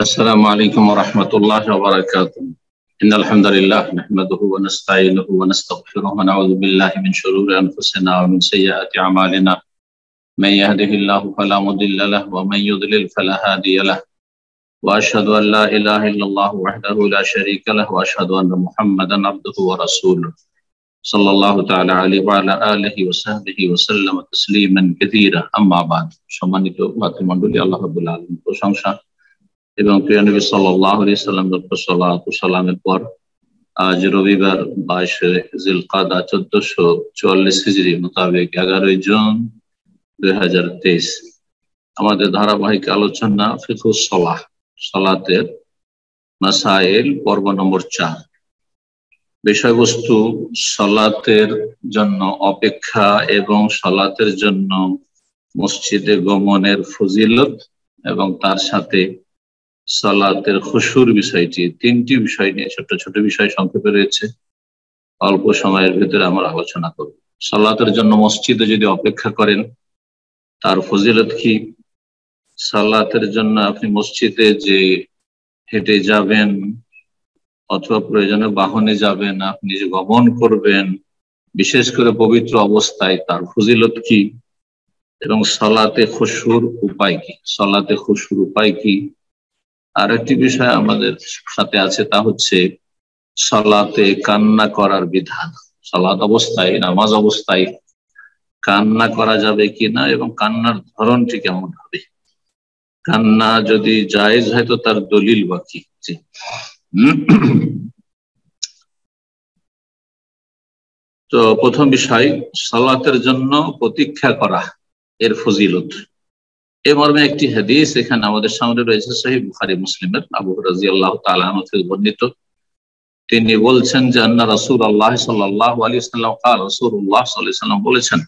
السلام عليكم ورحمة الله وبركاته. إن الحمد لله نحمده ونستعينه ونستغفره ونعوذ بالله من شرور أنفسنا ومن سيئات أعمالنا. من يهده الله فلا مضل له ومن يضلل فلا هادي له. وأشهد أن لا إله إلا الله وحده لا شريك له وأشهد أن محمدا عبده ورسوله صلى الله تعالى عليه وعلى آله وصحبه وسلم تسليما كثيرا. أما بعد. সম্মানিত ভাতৃমণ্ডলী, আল্লাহ রাব্বুল আলামিন প্রশংসা এবং প্রিয় নবী সাল্লাল্লাহু আলাইহি সাল্লামের উপর সালাত ও সালামের পর আজ রবিবার 22 জিলকাদা 1444 হিজরি মোতাবেক 11 জুন 2023 আমাদের ধারাবাহিক আলোচনা ফিকহুস সালাহ, সালাতের মাসাইল, পর্ব নম্বর 4। বিষয়বস্তু সালাতের জন্য অপেক্ষা এবং সালাতের জন্য মসজিদে গমনের ফজিলত এবং তার সাথে সালাতের খুশুর বিষয়টি, তিনটি বিষয় নিয়ে ছোট ছোট বিষয় সংক্ষেপে রয়েছে। অল্প সময়ের ভিতরে আমরা আলোচনা করব। সালাতের জন্য মসজিদে যদি অপেক্ষা করেন তার ফজিলত কি, সালাতের জন্য আপনি মসজিদে যে হেঁটে যাবেন অথবা প্রয়োজনে বাহনে যাবেন, আপনি যে গমন করবেন বিশেষ করে পবিত্র অবস্থায়, তার ফজিলত কি, এবং সালাতে খুশুর উপায় কি, সালাতে খুশুর উপায় কি। আর একটি বিষয় আমাদের সাথে আছে, তা হচ্ছে সালাতে কান্না করার বিধান। সালাত অবস্থায়, নামাজ অবস্থায় কান্না করা যাবে কিনা এবং কান্নার ধরনটি কেমন হবে, কান্না যদি জায়েজ হয় তো তার দলিল বা কি। তো প্রথম বিষয়, সালাতের জন্য প্রতীক্ষা করা এর ফজিলত। এ মর্মে একটি হাদিস এখানে আমাদের সামনে রয়েছে, সহিহ বুখারী মুসলিমের, আবু হুরায়রা রাদিয়াল্লাহু তাআলা আনহু থেকে বর্ণিত। তিনি বলছেন যে আন্না রাসূলুল্লাহ সাল্লাল্লাহু আলাইহি ওয়াসাল্লাম قال রাসূলুল্লাহ সাল্লাল্লাহু আলাইহি ওয়াসাল্লাম বলেছেন,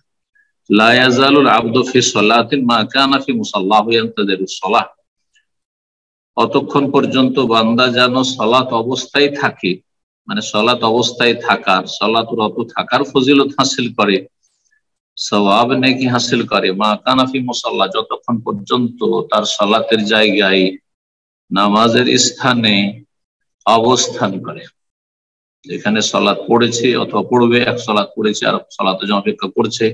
লা ইয়াজালুল আবদু ফি সালাতিন মা কানা ফি মুসাল্লাহু ইয়ানতাজিরুস সালাহ। অতক্ষণ পর্যন্ত বান্দা যেন সালাত অবস্থায় থাকে, মানে সালাত অবস্থায় থাকার, সালাতরত থাকার ফজিলত হাসিল করে, সওয়াব নেকি হাসিল করে, মা কানা ফি মুসাল্লা, যতক্ষণ পর্যন্ত তার সালাতের জায়গায়, নামাজের স্থানে অবস্থান করে। যেখানে সালাত পড়েছে অথবা পড়বে, এক সালাত পড়েছে আর সালাতের জন্য অপেক্ষা করছে,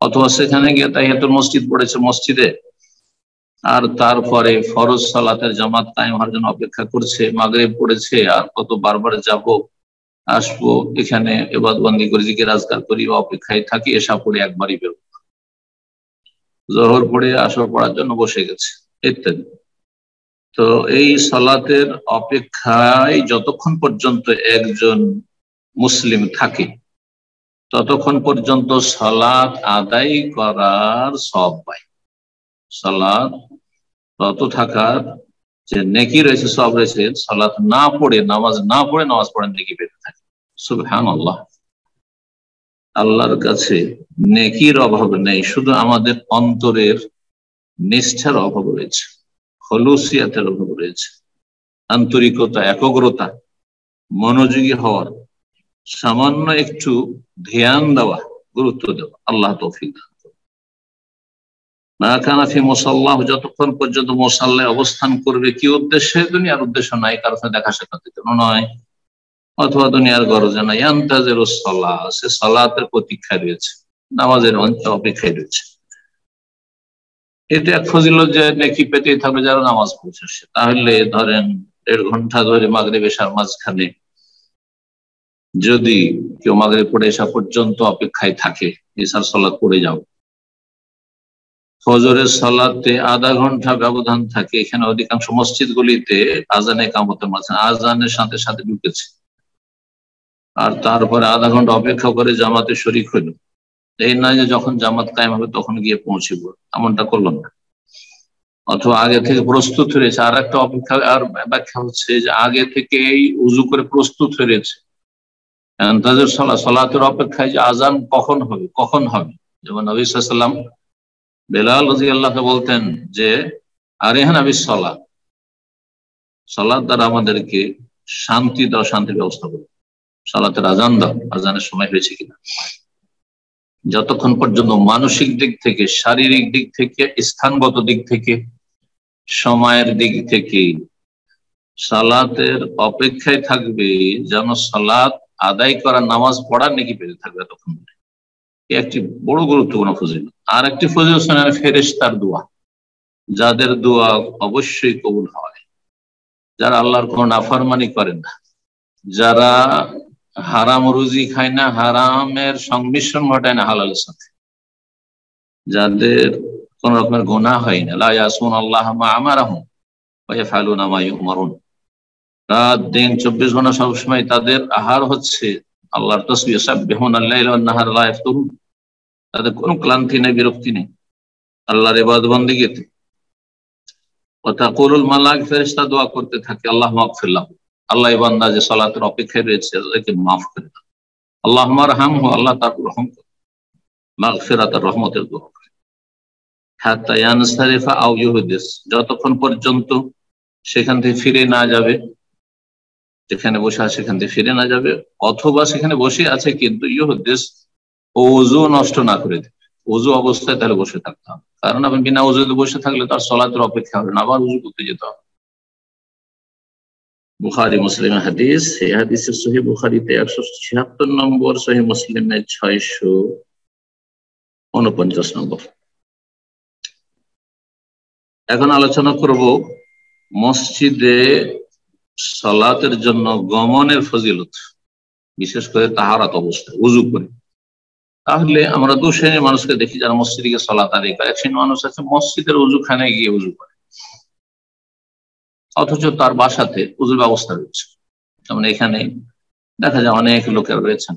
অথবা সেখানে গিয়ে তাহিয়াতুল মসজিদ পড়েছে মসজিদে, আর তারপরে ফরজ সালাতের জামাত কায়েম হওয়ার জন্য অপেক্ষা করছে, মাগরিব পড়েছে আর কত বারবার যাব আসবো, এখানে ইবাদত বন্দি করে জিকির আজকার করি, অপেক্ষায় থাকি, এশা পড়ে একবারই বেরোব, জোহর পড়ে আসর পড়ার জন্য বসে গেছে ইত্যাদি। তো এই সালাতের অপেক্ষায় যতক্ষণ পর্যন্ত একজন মুসলিম থাকে ততক্ষণ পর্যন্ত সালাত আদায় করার সওয়াব পায়। সালাত তত থাকার যে নেকি রয়েছে, সওয়াব রয়েছে। সালাত না পড়ে, নামাজ না পড়ে নামাজ পড়ার নেকি পেতে থাকে। সুবহানাল্লাহ। আল্লাহর কাছে নেকির অভাব নেই, শুধু আমাদের অন্তরের নিষ্ঠার অভাব রয়েছে, খলুসিয়াতের অভাব রয়েছে, আন্তরিকতা, একগ্রতা, মনোযোগী হওয়ার, সামান্য একটু ধ্যান দেওয়া, গুরুত্ব দেওয়া। আল্লাহ তৌফিক দান করুন। মা কানা ফি মুসাল্লাহ, যতক্ষণ পর্যন্ত মুসাল্লায় অবস্থান করবে, কি উদ্দেশ্যে? দুনিয়ার উদ্দেশ্য নাই, কারোর সাথে দেখা সাক্ষাতের জন্য নয়, অথবা দুনিয়ার গরজে নাই, ইয়ানতাজিরুস সালাহ, সে সালাতের প্রতীক্ষায় রয়েছে, নামাজের অপেক্ষায় রয়েছে। এটা এক ফজিলত যে নেকি পেতেই থাকবে যারা নামাজ পড়ছে। তাহলে ধরেন 1.5 ঘন্টা ধরে মাগরিব এশার মাঝখানে যদি কেউ মাগরিব পড়ে এশা পর্যন্ত অপেক্ষায় থাকে, এশার সালাত পড়ে যাও, ফজরের সালাতে আধা ঘন্টা ব্যবধান থাকে। এখানে অধিকাংশ মসজিদগুলিতে আজানে কামতের মাঝে আজানের সাথে সাথে ঢুকেছে, আর তারপরে আধা ঘন্টা অপেক্ষা করে জামাতে শরীক হইল। এই নয় যে যখন জামাত কায়েম হবে তখন গিয়ে পৌঁছিব, এমনটা করলাম না। অথবা আগে থেকে প্রস্তুত হয়েছে। আর একটা অপেক্ষা আর ব্যাখ্যা হচ্ছে যে আগে থেকেই উজু করে প্রস্তুত হয়েছে, তাদের সালাতের অপেক্ষায় যে আজান কখন হবে, কখন হবে। যেমন নবী সাল্লাল্লাহু আলাইহি ওয়াসাল্লাম বেলাল রাদিয়াল্লাহু বলতেন যে আরিহানা বিস সালাত, সালাত দ্বারা আমাদেরকে শান্তি দাও, শান্তির ব্যবস্থা করো, সালাতের আজান দাও, আজানের সময় হয়েছে কিনা। যতক্ষণ পর্যন্ত মানসিক দিক থেকে, শারীরিক দিক থেকে, স্থানগত দিক থেকে সময়ের দিক থেকে সালাতের অপেক্ষায় থাকবে যেন সালাত আদায় করা, নামাজ পড়ার নাকি পেতে থাকবে তখন। একটি বড় গুরুত্বপূর্ণ ফজিলত। আর একটি ফজিলত শোনেন ফেরেশতার দোয়া, যাদের দোয়া অবশ্যই কবুল হয়, যারা আল্লাহর কোন নাফরমানি করেন না, যারা হারাম রুজি খায় না, হারামের সংমিশ্রণ ঘটায় না হালালের সাথে, যাদের কোন রকমের গুনাহ হয় না, লা ইয়াসুন আল্লাহ মা আমারাহুম ওয়া ইয়াফআলুনা মা ইউমারুন, রাত দিন 24 ঘন্টা সবসময় তাদের আহার হচ্ছে আল্লাহর তাসবিহ, ইউসাব্বিহুনা আল-লাইলা ওয়ান নাহার লা ইফতুরুন, তাদের কোনো ক্লান্তি নেই, বিরক্তি নেই আল্লাহর ইবাদত বন্দেগীতে। ওয়া তাকুলুল মালায়েকা, ফেরেশতা দোয়া করতে থাকে আল্লাহ মাগফির লাহু, আল্লাহ এই বান্দা যে সালাতের অপেক্ষায় রয়েছে তাদেরকে মাফ করে দাও, আল্লাহুম্মা আরহামহু, আল্লাহ তার রহম করো, মাগফিরাতার, রহমতের দোয়া করে। হাত্তা ইয়ানসারিফা আও ইউহদিস, যতক্ষণ পর্যন্ত সেখান থেকে ফিরে না যাবে, যেখানে বসে আছে সেখান থেকে ফিরে না যাবে, অথবা সেখানে বসে আছে কিন্তু ইউহদিস, ওযু নষ্ট না করে দেবে, ওযু অবস্থায় তাহলে বসে থাকতে হবে, কারণ আপনি বিনা ওযুতে বসে থাকলে তার সালাতের অপেক্ষা হবে না, আবার ওযু করতে যেতে হবে। বুখারী মুসলিমের হাদিস, এই হাদিসের সহিহ বুখারীতে 176 নম্বর, সহিহ মুসলিমে 649 নম্বর। এখন আলোচনা করব মসজিদে সালাতের জন্য গমনের ফজিলত, বিশেষ করে তাহারাত অবস্থায় ওযু করে। তাহলে আমরা দু শ্রেণীর মানুষকে দেখি যারা মসজিদে গিয়ে সালাত আদায় করে। এক শ্রেণীর মানুষ আছে মসজিদের ওযুখানায় গিয়ে ওযু করে, অথচ তার বাসাতে ওযুর ব্যবস্থা রয়েছে। যেমন এখানে দেখা যায় অনেক লোকের রয়েছেন,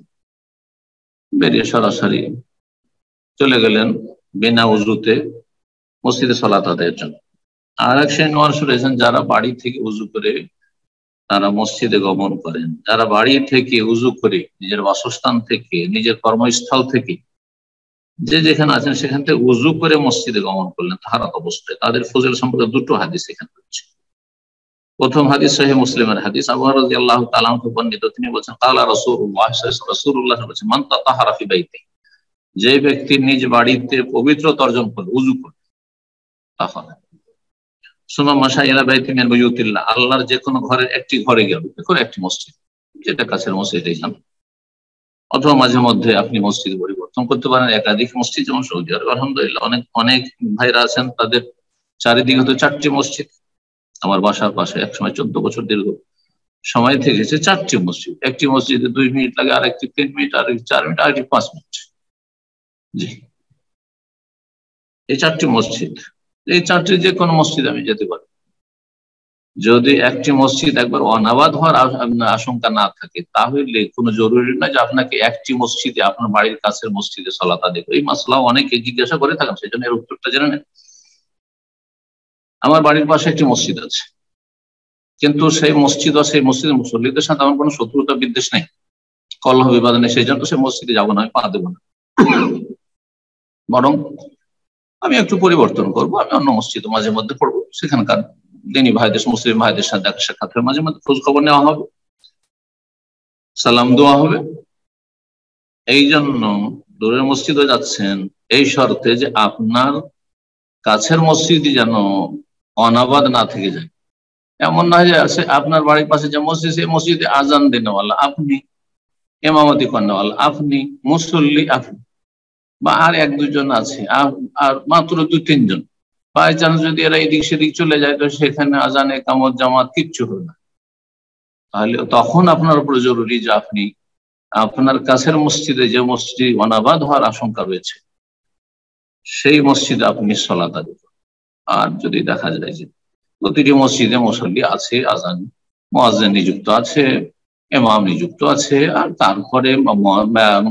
বেরিয়ে সরাসরি চলে গেলেন বিনা ওযুতে মসজিদে সালাত আদায়ের জন্য। আর এক শ্রেণীর মানুষ রয়েছেন যারা বাড়ি থেকে ওযু করে তারা মসজিদে গমন করেন। যারা বাড়ি থেকে ওযু করে, নিজের বাসস্থান থেকে, নিজের কর্মস্থল থেকে, যে যেখানে আছেন সেখান থেকে ওযু করে মসজিদে গমন করলেন তাহারাত অবস্থায়, তাদের ফজিলত সম্পর্কে দুটো হাদিস এখানে রয়েছে। প্রথম হাদিস সহিহ মুসলিমের হাদিস, আবু হুরায়রা রাদিয়াল্লাহু তাআলা আনহু বর্ণিত, তিনি বলেছেন কালা রাসূলুল্লাহ রাসূলুল্লাহ বলেছেন মান তাতাহারা ফি বাইতি, যে ব্যক্তি নিজ বাড়িতে পবিত্রতা অর্জন করবে, ওযু করবে, তাহলে সুম্মা মাশা ইলা বাইতি মিন বুয়ুতিল্লাহ, আল্লাহর যে কোনো ঘরের একটি ঘরে গেল, কোনো একটি মসজিদ, যেটা কাছের মসজিদ যান, অথবা মাঝে মধ্যে আপনি মসজিদ পরিবর্তন করতে পারেন, একাধিক মসজিদ, যেমন সৌদি আরব আলহামদুলিল্লাহ অনেক অনেক ভাইরা আছেন তাদের চারিদিকে তো 4টি মসজিদ। আমার বাসার পাশে একসময় 14 বছর দীর্ঘ সময় থেকেছে 4টি মসজিদ, একটি মসজিদে 2 মিনিট লাগে, আর একটি 3 মিনিট, আর 4 মিনিট, আর একটি 5 মিনিট। জি, এই 4টি মসজিদ, এই 4টি যে কোনো মসজিদ আমি যেতে পারি। যদি একটি মসজিদ একবার অনাবাদ হওয়ার আশঙ্কা না থাকে, তাহলে কোনো জরুরি নয় যে আপনাকে একটি মসজিদে, আপনার বাড়ির কাছের মসজিদে সালাত আদায় করতে। এই মাসলা অনেকে জিজ্ঞাসা করে থাকেন, সেই জন্য এর উত্তরটা জেনে নেন। আমার বাড়ির পাশে একটি মসজিদ আছে, কিন্তু সেই মসজিদ ও সেই মসজিদের মুসল্লিদের সাথে আমার কোনো শত্রুতা বিদ্বেষ নেই, কলহ বিবাদ নেই, সেই জন্য সেই মসজিদে যাবো না, আমি পা দেবো না, বরং আমি একটু পরিবর্তন করবো, আমি অন্য মসজিদে মাঝে মধ্যে পড়বো, সেখানকার দিনী ভাইদের, মুসলিম ভাইদের সাথে দেখা সাক্ষাৎ করে মাঝে মধ্যে খোঁজ খবর নেওয়া হবে, সালাম দেওয়া হবে। এই জন্য দূরের মসজিদে যাচ্ছেন এই শর্তে যে আপনার কাছের মসজিদই যেন অনাবাদ না থেকে যায়। এমন না যে আছে আপনার বাড়ির পাশে যে মসজিদ, সেই মসজিদে আজান দেনেওয়ালা আপনি, ইমামতি করেনেওয়ালা আপনি, মুসল্লি আপনি, বা আর 1-2 জন আছে, আর মাত্র 2-3 জন, বাই চান্স যদি এরা এদিক সেদিক চলে যায়, তো সেখানে আজানে কামত জামাত কিচ্ছু হবে না। তাহলে তখন আপনার উপর জরুরি যে আপনি আপনার কাছের মসজিদে, যে মসজিদ অনাবাদ হওয়ার আশঙ্কা রয়েছে, সেই মসজিদে আপনি সালাত আদায় করুন। আর যদি দেখা যায় যে প্রতিটি মসজিদে মুসল্লি আছে, আজান মুয়াজ্জিন নিযুক্ত আছে, ইমাম নিযুক্ত আছে, আর তারপরে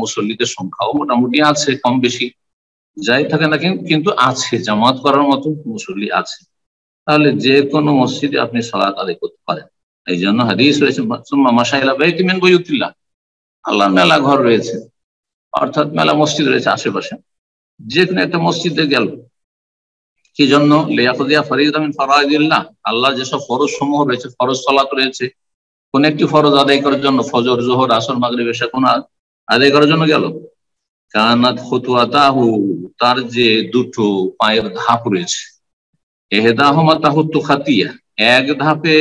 মুসল্লিদের সংখ্যাও মোটামুটি আছে, কম বেশি যাই থাকে না কিন্তু আছে, জামাত করার মতো মুসল্লি আছে, তাহলে যে কোনো মসজিদে আপনি সালাত আদায় করতে পারেন। এই জন্য হাদিস রয়েছে সুম্মা মাশা ইলা বাইতি মিন বুয়ুতিল্লাহ, আল্লাহর মেলা ঘর রয়েছে, অর্থাৎ মেলা মসজিদ রয়েছে আশেপাশে, যে কোনো একটা মসজিদে গেল, কি জন্য? লিয়াকুযিয়া ফারিদাতাম মিন ফারাইদিল্লাহ, আল্লাহ যেসব ফরজ সমূহ রয়েছে, ফরজ সালাত রয়েছে, কোন একটি ফরজ আদায় করার জন্য, ফজর, যোহর, আসর, মাগরিব, এশা কোন আদায় করার জন্য গেল, কানাত খুতুওয়াতাহু, তার যে দুটো পায়ের ধাপ রয়েছে, এহদাহুমা তাহুত্তু খাতিয়া, এক ধাপে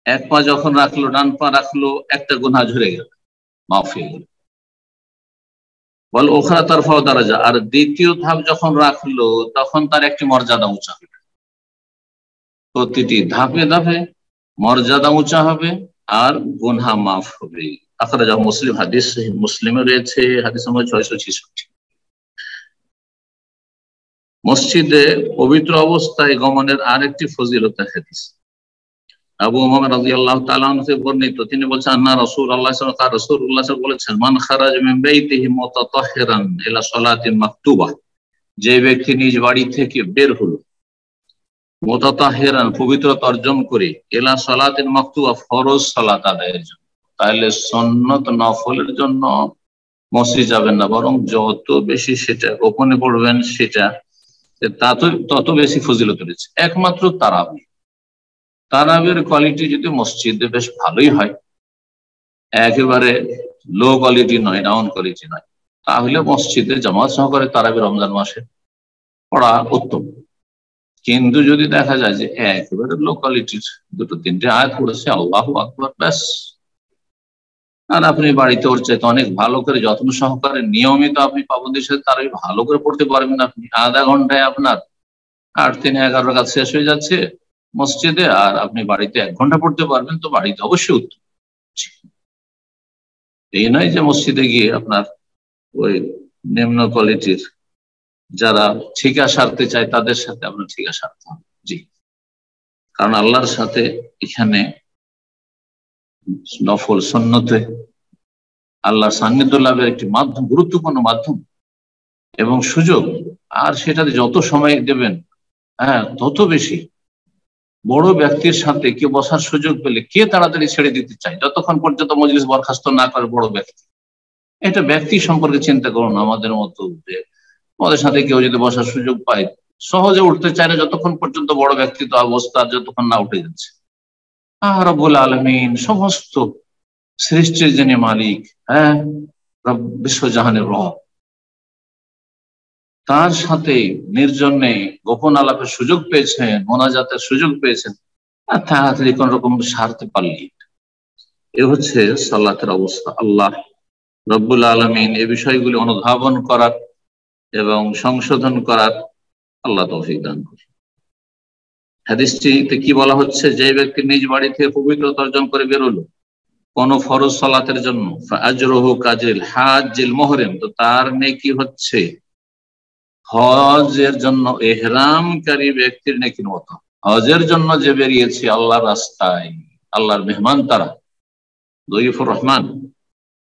এক পা যখন রাখলো, ডান পা রাখলো, একটা গুনাহ ঝরে গেল, মাফ হয়ে গেল। বল ওখরা তারফাও দারাজা, আর দ্বিতীয় ধাপ যখন রাখলো তখন তার একটি মর্যাদা উঁচা হবে। প্রতিটি ধাপে ধাপে মর্যাদা উঁচা হবে আর গুনাহ মাফ হবে। আখরাজাহু মুসলিম, হাদিস মুসলিমে রয়েছে, হাদিস নম্বর 666। মসজিদে পবিত্র অবস্থায় গমনের আরেকটি ফজিলতের হাদিস আবু উমামা রাদিয়াল্লাহু তাআলা আনহু থেকে বর্ণিত, তিনি বলেছেন আন্না রাসূলুল্লাহ সাল্লাল্লাহু আলাইহি ওয়াসাল্লাম বলেছেন, মান খারাজা মিন বাইতিহি মুতাতাহহিরান ইলা সালাতিন মাকতুবা, যে ব্যক্তি নিজ বাড়ি থেকে বের হলো মুতাতাহহিরান, পবিত্রতা অর্জন করে, ইলা সালাতিন মাকতুবা, ফরজ সালাত আদায়ের জন্য, তাহলে সুন্নত নফলের জন্য মসজিদ যাবেন না, বরং যত বেশি সেটা গোপনে পড়বেন সেটা তত বেশি ফজিলত রয়েছে। একমাত্র তারাবির কোয়ালিটি যদি মসজিদে বেশ ভালোই হয়, একেবারে লো কোয়ালিটি নয়, ডাউন কোয়ালিটি নয়, তাহলে মসজিদে জামাত সহকারে তারাবি রমজান মাসে পড়া উত্তম। কিন্তু যদি দেখা যায় যে একেবারে লো কোয়ালিটির দুটো তিনটে আয়াত পড়েছে, আল্লাহু আকবার, ব্যাস, আর আপনি বাড়িতে ওর চাইতে অনেক ভালো করে যত্ন সহকারে নিয়মিত আপনি পাবন্দির সাথে তারাবি ভালো করে পড়তে পারবেন, আপনি আধা ঘন্টায় আপনার 8-3-11 রাকাত শেষ হয়ে যাচ্ছে মসজিদে, আর আপনি বাড়িতে 1 ঘন্টা পড়তে পারবেন, তো বাড়িতে অবশ্যই উত্তম। এই নয় যে মসজিদে গিয়ে আপনার ওই নিম্ন কোয়ালিটির যারা ঠিকা সারতে চায় তাদের সাথে আপনার ঠিকা সারতে হবে। জি, কারণ আল্লাহর সাথে এখানে নফল সুন্নতে আল্লাহর সান্নিধ্য লাভের একটি মাধ্যম, গুরুত্বপূর্ণ মাধ্যম এবং সুযোগ, আর সেটাতে যত সময় দেবেন তত বেশি। বড় ব্যক্তির সাথে কেউ বসার সুযোগ পেলে কে তাড়াতাড়ি ছেড়ে দিতে চায়, যতক্ষণ পর্যন্ত মজলিস বরখাস্ত না করে বড় ব্যক্তি। এটা ব্যক্তি সম্পর্কে চিন্তা করুন, আমাদের মতো যে আমাদের সাথে কেউ যদি বসার সুযোগ পায় সহজে উঠতে চায় না যতক্ষণ পর্যন্ত বড় ব্যক্তিত্ব অবস্থা যতক্ষণ না উঠে যাচ্ছে। রব্বুল আলামিন, সমস্ত সৃষ্টির যিনি মালিক, বিশ্বজাহানের রব, তার সাথে নির্জনে গোপন আলাপের সুযোগ পেয়েছেন, মোনাজাতের সুযোগ পেয়েছেন, আর তাড়াতাড়ি কোন রকম সারতে পারলি। এ হচ্ছে সালাতের অবস্থা। আল্লাহ রব্বুল আলামিন এই বিষয়গুলি অনুধাবন করার এবং সংশোধন করার আল্লাহ তৌফিক দান করেন। হাদিসটিতে কি বলা হচ্ছে, যে ব্যক্তি নিজ বাড়ি থেকে পবিত্রতা অর্জন করে বেরোলো কোন ফরজ সালাতের জন্য, আজরুহু কাজরিল হাজ্জিল মুহরিম, তো তার নেকি হচ্ছে হজের জন্য ইহরামকারী ব্যক্তির নেকির মতো। হজের জন্য যে বেরিয়েছে আল্লাহর রাস্তায়, আল্লাহর মেহমান তারা, দয়ীফুর রহমান,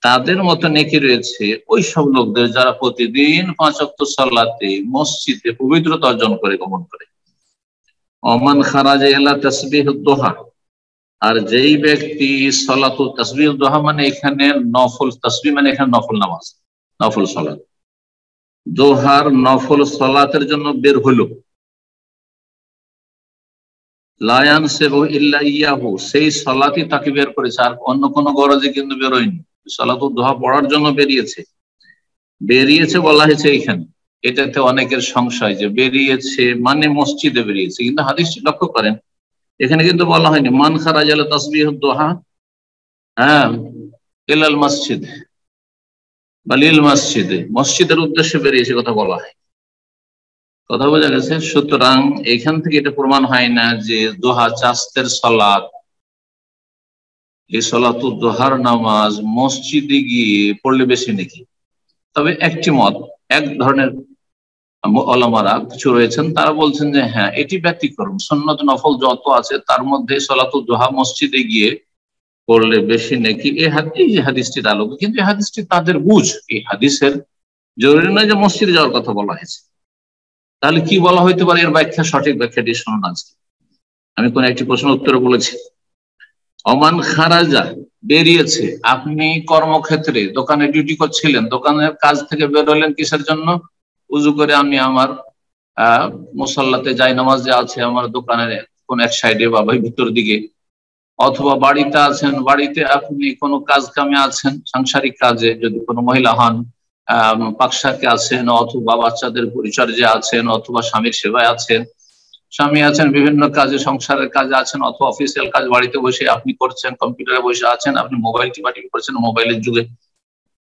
তাদের মতো নেকি রয়েছে ওই সব লোকদের যারা প্রতিদিন 5 ওয়াক্ত সালাতে মসজিদে পবিত্রতা অর্জন করে গমন করে। ওমান খারাজা ইলা তাসবিহুদ দুহা, আর যেই ব্যক্তি সালাতুত তাসবিহুদ দুহা মানে এখানে নফল তাসবিহ, মানে এখানে নফল নামাজ, নফল সালাত, দোহার নফল সালাতের জন্য বের হলো, লায়ান সেবু ইল্লা ইয়াহু, সেই সালাতই তাকে বের করেছে, আর অন্য কোনো গরজে কিন্তু বেরোয়নি। সালাতুদ দুহা পড়ার জন্য বেরিয়েছে বলা হয়েছে এখানে। এটাতে অনেকের সংশয় যে বেরিয়েছে মানে মসজিদে বেরিয়েছে, কিন্তু হাদিসটি লক্ষ্য করেন এখানে কিন্তু বলা হয়নি মান খারাজা ইলা তাসবিহুদ দুহা ইলাল মসজিদ বা লিল মসজিদে, মসজিদের উদ্দেশ্যে বেরিয়েছে কথা বলা হয়। কথা বোঝা গেছে? সুতরাং এখান থেকে এটা প্রমাণ হয় না যে দোহা চাস্তের সালাত, এই সালাতুদ দুহার নামাজ মসজিদে গিয়ে পড়লে বেশি নাকি। তবে একটি মত, এক ধরনের ওলামারা কিছু রয়েছেন, তারা বলছেন যে হ্যাঁ, এটি ব্যতিক্রম, সুন্নত নফল যত আছে তার মধ্যে সালাতুদ দুহা মসজিদে গিয়ে পড়লে বেশি নাকি এই হাদিসটির আলোকে। কিন্তু এই হাদিসটি তাদের বুঝ, এই হাদিসের জরুরি নয় যে মসজিদে যাওয়ার কথা বলা হয়েছে। তাহলে কি বলা হইতে পারে, এর ব্যাখ্যা, সঠিক ব্যাখ্যাটি শুনুন আজকে। আমি কোন একটি প্রশ্নের উত্তরে বলেছি, ওমান খারাজা, বেরিয়েছে, আপনি কর্মক্ষেত্রে দোকানে ডিউটি করছিলেন, দোকানের কাজ থেকে বেরোলেন কিসের জন্য? উজু করে আমি আমার মুসাল্লাতে যাই, নামাজ যে আছে আমার দোকানের কোন এক সাইডে বা ভিতর দিকে, অথবা বাড়িতে আছেন, বাড়িতে আপনি কোনো কাজ কামে আছেন, সাংসারিক কাজে, যদি কোনো মহিলা হন পাকশাকে আছেন, অথবা বাচ্চাদের পরিচর্যায় আছেন, অথবা স্বামীর সেবায় আছেন, স্বামী আছেন বিভিন্ন কাজে, সংসারের কাজে আছেন, অথবা অফিসিয়াল কাজ বাড়িতে বসে আপনি করছেন, কম্পিউটারে বসে আছেন, আপনি মোবাইল টিপাটিপি করছেন মোবাইলের যুগে।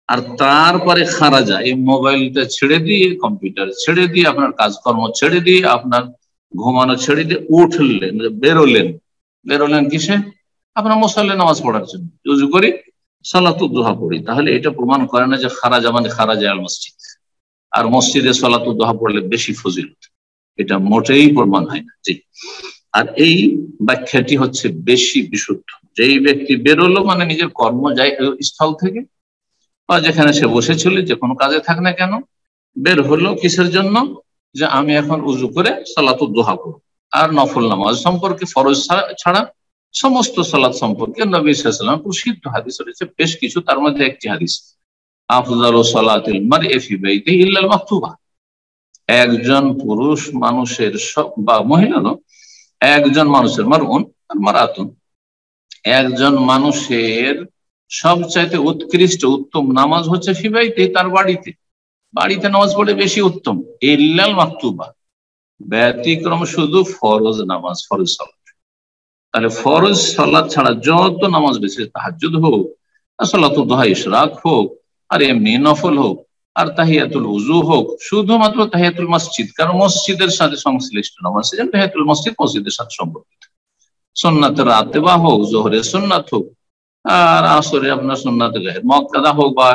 আর তারপরে খারাজা, এই মোবাইলটা ছেড়ে দিয়ে, কম্পিউটার ছেড়ে দিয়ে, আপনার কাজকর্ম ছেড়ে দিয়ে, আপনার ঘুমানো ছেড়ে দিয়ে উঠলেন, বেরোলেন কিসে? আপনার মুসল্লি নামাজ পড়ার জন্য, উযু করি সালাতুদ দুহা পড়ি। তাহলে এটা প্রমাণ করে না যে খারাজা মানে খারাজা আল মসজিদ, আর মসজিদে সালাতুদ দুহা পড়লে বেশি ফজিলত, এটা মোটেই প্রমাণ হয় না। জি। আর এই ব্যাখ্যাটি হচ্ছে বেশি বিশুদ্ধ। যেই ব্যক্তি বেরোলো মানে নিজের কর্ম স্থল থেকে বা যেখানে সে বসেছিল, যে কোনো কাজে থাক না কেন, বের হলো কিসের জন্য? যে আমি এখন উযু করে সালাতুদ দুহা পড়ব। আর নফল নামাজ সম্পর্কে, ফরজ ছাড়া সমস্ত সালাত সম্পর্কে নবী সাল্লাল্লাহু আলাইহি ওয়াসাল্লাম প্রসিদ্ধ হাদিস রয়েছে বেশ কিছু, তার মধ্যে একটি হাদিস, আফযালু সালাতিল মারই ফি বাইতিহি ইল্লাল মাকতুবা। একজন পুরুষ মানুষের বা মহিলারও, একজন মানুষের মারউন আর মারাতুন, একজন মানুষের সবচাইতে উৎকৃষ্ট উত্তম নামাজ হচ্ছে ফি বাইতিহি, তার বাড়িতে। বাড়িতে নামাজ পড়ে বেশি উত্তম, ইল্লাল মাকতুবা, ব্যতিক্রম শুধু ফরজ নামাজ, ফরজ সালাত। তাহলে ফরজ সালাত ছাড়া যত নামাজ রয়েছে, তাহাজ্জুদ হোক, সালাতুদ দুহা, ইশরাক হোক, আর এমনি নফল হোক, আর তাহিয়াতুল উযু হোক, শুধুমাত্র তাহিয়াতুল মসজিদ, কারণ মসজিদের সাথে সংশ্লিষ্ট নামাজ, সেজন্য তাহিয়াতুল মসজিদ মসজিদের সাথে সম্পর্কিত। সুন্নাতের রাতেবা হোক, জোহরের সুন্নাত হোক, আর আসরে আপনার সুন্নাত গায়ের মুআক্কাদা হোক, বা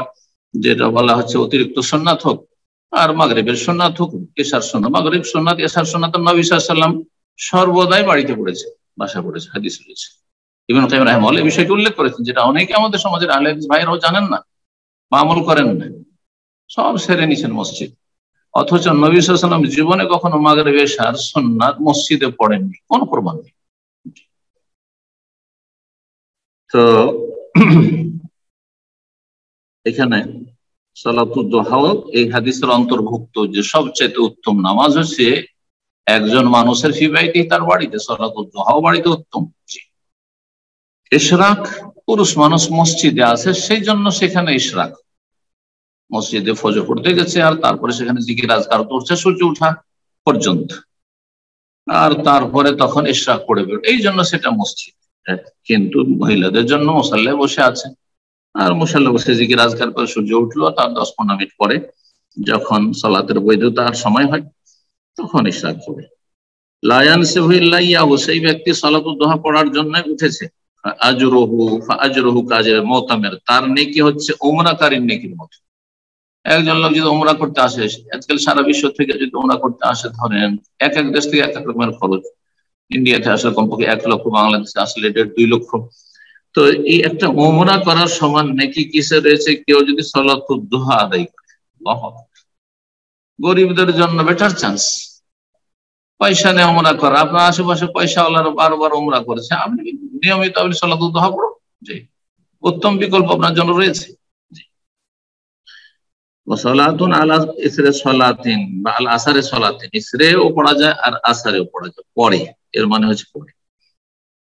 যেটা বলা হচ্ছে অতিরিক্ত সুন্নাত হোক, আর মাগরিবের সুন্নাত হোক, এশার সুন্নাত, মাগরিব সুন্নাত, এশার সুন্নাত নবী সাল্লাল্লাহু আলাইহি ওয়াসাল্লাম সর্বদাই বাড়িতে পড়েছে, বাসা পড়েছে, হাদিস রয়েছে। ইবনে কাইয়িম রাহিমাহুল্লাহ এই বিষয়টি উল্লেখ করেছেন, যেটা অনেকে আমাদের সমাজের আহলে হাদিস ভাইরাও জানেন না বা আমল করেন না, সব সেরে নিছেন মসজিদ। অথচ নবী সাল্লাল্লাহু আলাইহি ওয়াসাল্লাম জীবনে কখনো মাগরিব এশার সুন্নাত মসজিদে পড়েননি, কোন প্রমাণ নেই। তো এখানে সালাতুদ দুহা এই হাদিসের অন্তর্ভুক্ত, যে সবচেয়ে উত্তম নামাজ হচ্ছে একজন মানুষের ফি বাইতিহি, তার বাড়িতে। সালাতুদ দুহাও বাড়িতে উত্তম। ইশরাক, পুরুষ মানুষ মসজিদে আছে, সেই জন্য সেখানে ইশরাক, মসজিদে ফজর পড়তে গেছে, আর তারপরে সেখানে জিকির আজকার করছে সূর্য ওঠা পর্যন্ত, আর তারপরে তখন ইশরাক পড়ে বের, এই জন্য সেটা মসজিদ। কিন্তু মহিলাদের জন্য মুসাল্লায় বসে আছে, আর মুসাল্লা বসে জিকির আজকার করে সূর্য উঠলো, তার 10-15 মিনিট পরে যখন সালাতের বৈধতার সময় হয় তখন ইশরাক পড়ে। লা ইয়ানসিহু ইল্লা ইয়াহু, সেই ব্যক্তি সালাতুদ দুহা পড়ার জন্য উঠেছে, আজরুহু কাজের মুতামির, তার নেকি হচ্ছে উমরাকারীর নেকির মতো। একজন লোক যদি উমরা করতে আসে, আজকাল সারা বিশ্ব থেকে যদি উমরা করতে আসে, ধরেন এক এক দেশ থেকে এক এক রকমের খরচ, ইন্ডিয়াতে আসলে কমপক্ষে 1 লক্ষ, বাংলাদেশে আসলে 1.5-2 লক্ষ। তো এই একটা উমরা করার সমান নেকি কিসে রয়েছে? কেউ যদি সালাতুদ দুহা আদায় করে। গরিবদের জন্য বেটার চান্স, পয়সা নিয়ে উমরা করা। আপনার আশেপাশে পয়সাওয়ালারা বারবার উমরা করেছে, আপনি নিয়মিত আপনি সালাতুদ দুহা পড়ুন, জি, উত্তম বিকল্প আপনার জন্য রয়েছে। সালাতুন আলা ইসরে সালাতিন বা আল আসরে সালাতিন, ইসরেও পড়া যায় আর আসরেও পড়া যায়, পরে, এর মানে হচ্ছে পরে।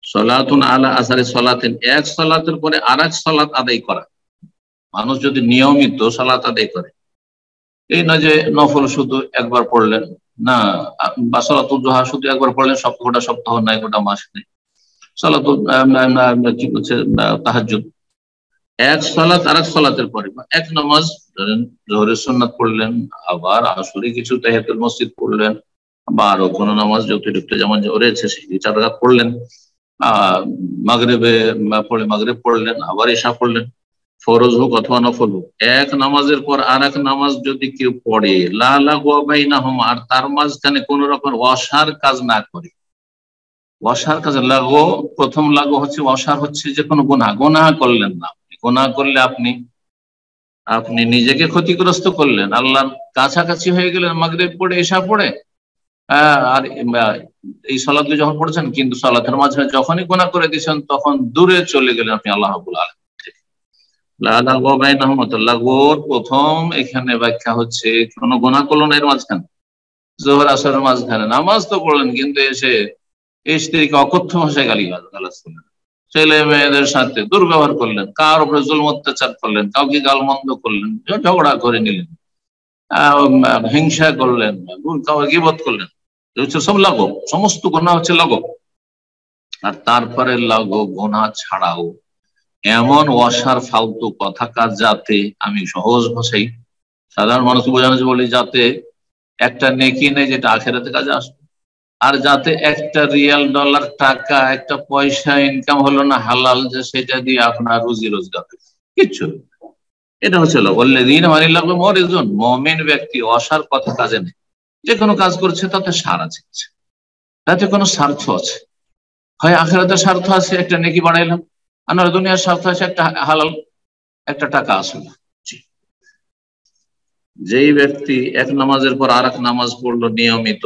সালাতুন আলা আসরে সালাতিন, এক সালাতের পরে আরেক সালাত আদায় করা। মানুষ যদি নিয়মিত সালাত আদায় করে, এই না যে নফল শুধু একবার পড়লেন না, বা সালাতুদ দুহা শুধু একবার পড়লেন, গোটা সপ্তাহ নাই, গোটা মাস নেই। সালাতুল কি বলছে, তাহাজ্জুদ, এক সালাত আরেক সালাতের পরে, এক নামাজ ধরেন জোহরের সুন্নাত পড়লেন, আবার আসরে কিছু তাহিয়াতুল মসজিদ পড়লেন, বা আরো কোনো নামাজ যতটুকু যেমন রয়েছে সেই 4 রাকাত পড়লেন, মাগরিবে পড়ে মাগরিব পড়লেন, আবার এশা পড়লেন, ফরজ হোক অথবা নফল হোক। এক নামাজের পর আর এক নামাজ যদি কেউ পড়ে, লা লাগওয়া বাইনাহুমা, আর তার মাঝখানে কোন রকম অসার কাজ না করে। অসার কাজ লাগো, প্রথম লাগো হচ্ছে অসার, হচ্ছে যে কোনো গুনাহ করলেন না। গুনাহ করলে আপনি নিজেকে ক্ষতিগ্রস্ত করলেন, আল্লাহর কাছাকাছি হয়ে গেলেন মাগরিব পড়ে এশা পড়ে, আর এই সালাত যখন পড়েছেন, কিন্তু সালাতের মাঝে যখনই গুনাহ করে দিয়েছেন তখন দূরে চলে গেলেন আপনি আল্লাহ রাব্বুল আলামিন থেকে। লা লাগওয়া বাইনাহুমা, লাগোর প্রথম এখানে ব্যাখ্যা হচ্ছে কোনো গুনাহ করলো না এর মাঝখানে, জোহর আসরের মাঝখানে নামাজ তো পড়লেন, কিন্তু এসে স্ত্রীকে অকথ্য ভাষায় গালিগালাজ করলেন, ছেলে মেয়েদের সাথে দুর্ব্যবহার করলেন, কার উপরে জুলম অত্যাচার করলেন, কাউকে গালমন্দ করলেন, ঝগড়া করে নিলেন, হিংসা করলেন, কাউকে গীবত করলেন, হচ্ছে সব লাগব, সমস্ত গুনাহ হচ্ছে লাগব। আর তারপরে লাগব গুনাহ ছাড়াও এমন অসার ফালতু কথা কাজ, যাতে আমি সহজ ভাষাই সাধারণ মানুষ বোঝানো বলি, যাতে একটা নেকি নেই যেটা আখেরাতে কাজে আসবে, আর যাতে একটা রিয়াল ডলার টাকা একটা পয়সা ইনকাম হলো না হালাল, যে সেটা দিয়ে আপনার রুজি রোজগার কিচ্ছু। এটা হচ্ছে মুমিন ব্যক্তি অসার কথা কাজে নেই, যে কোনো কাজ করছে তাতে সার আছে, তাতে কোনো স্বার্থ আছে, হয় আখেরাতের স্বার্থ আছে একটা নেকি বাড়াইলাম, আর নয় দুনিয়ার স্বার্থ আছে একটা হালাল একটা টাকা আসলো। যেই ব্যক্তি এক নামাজের পর আর এক নামাজ পড়লো নিয়মিত,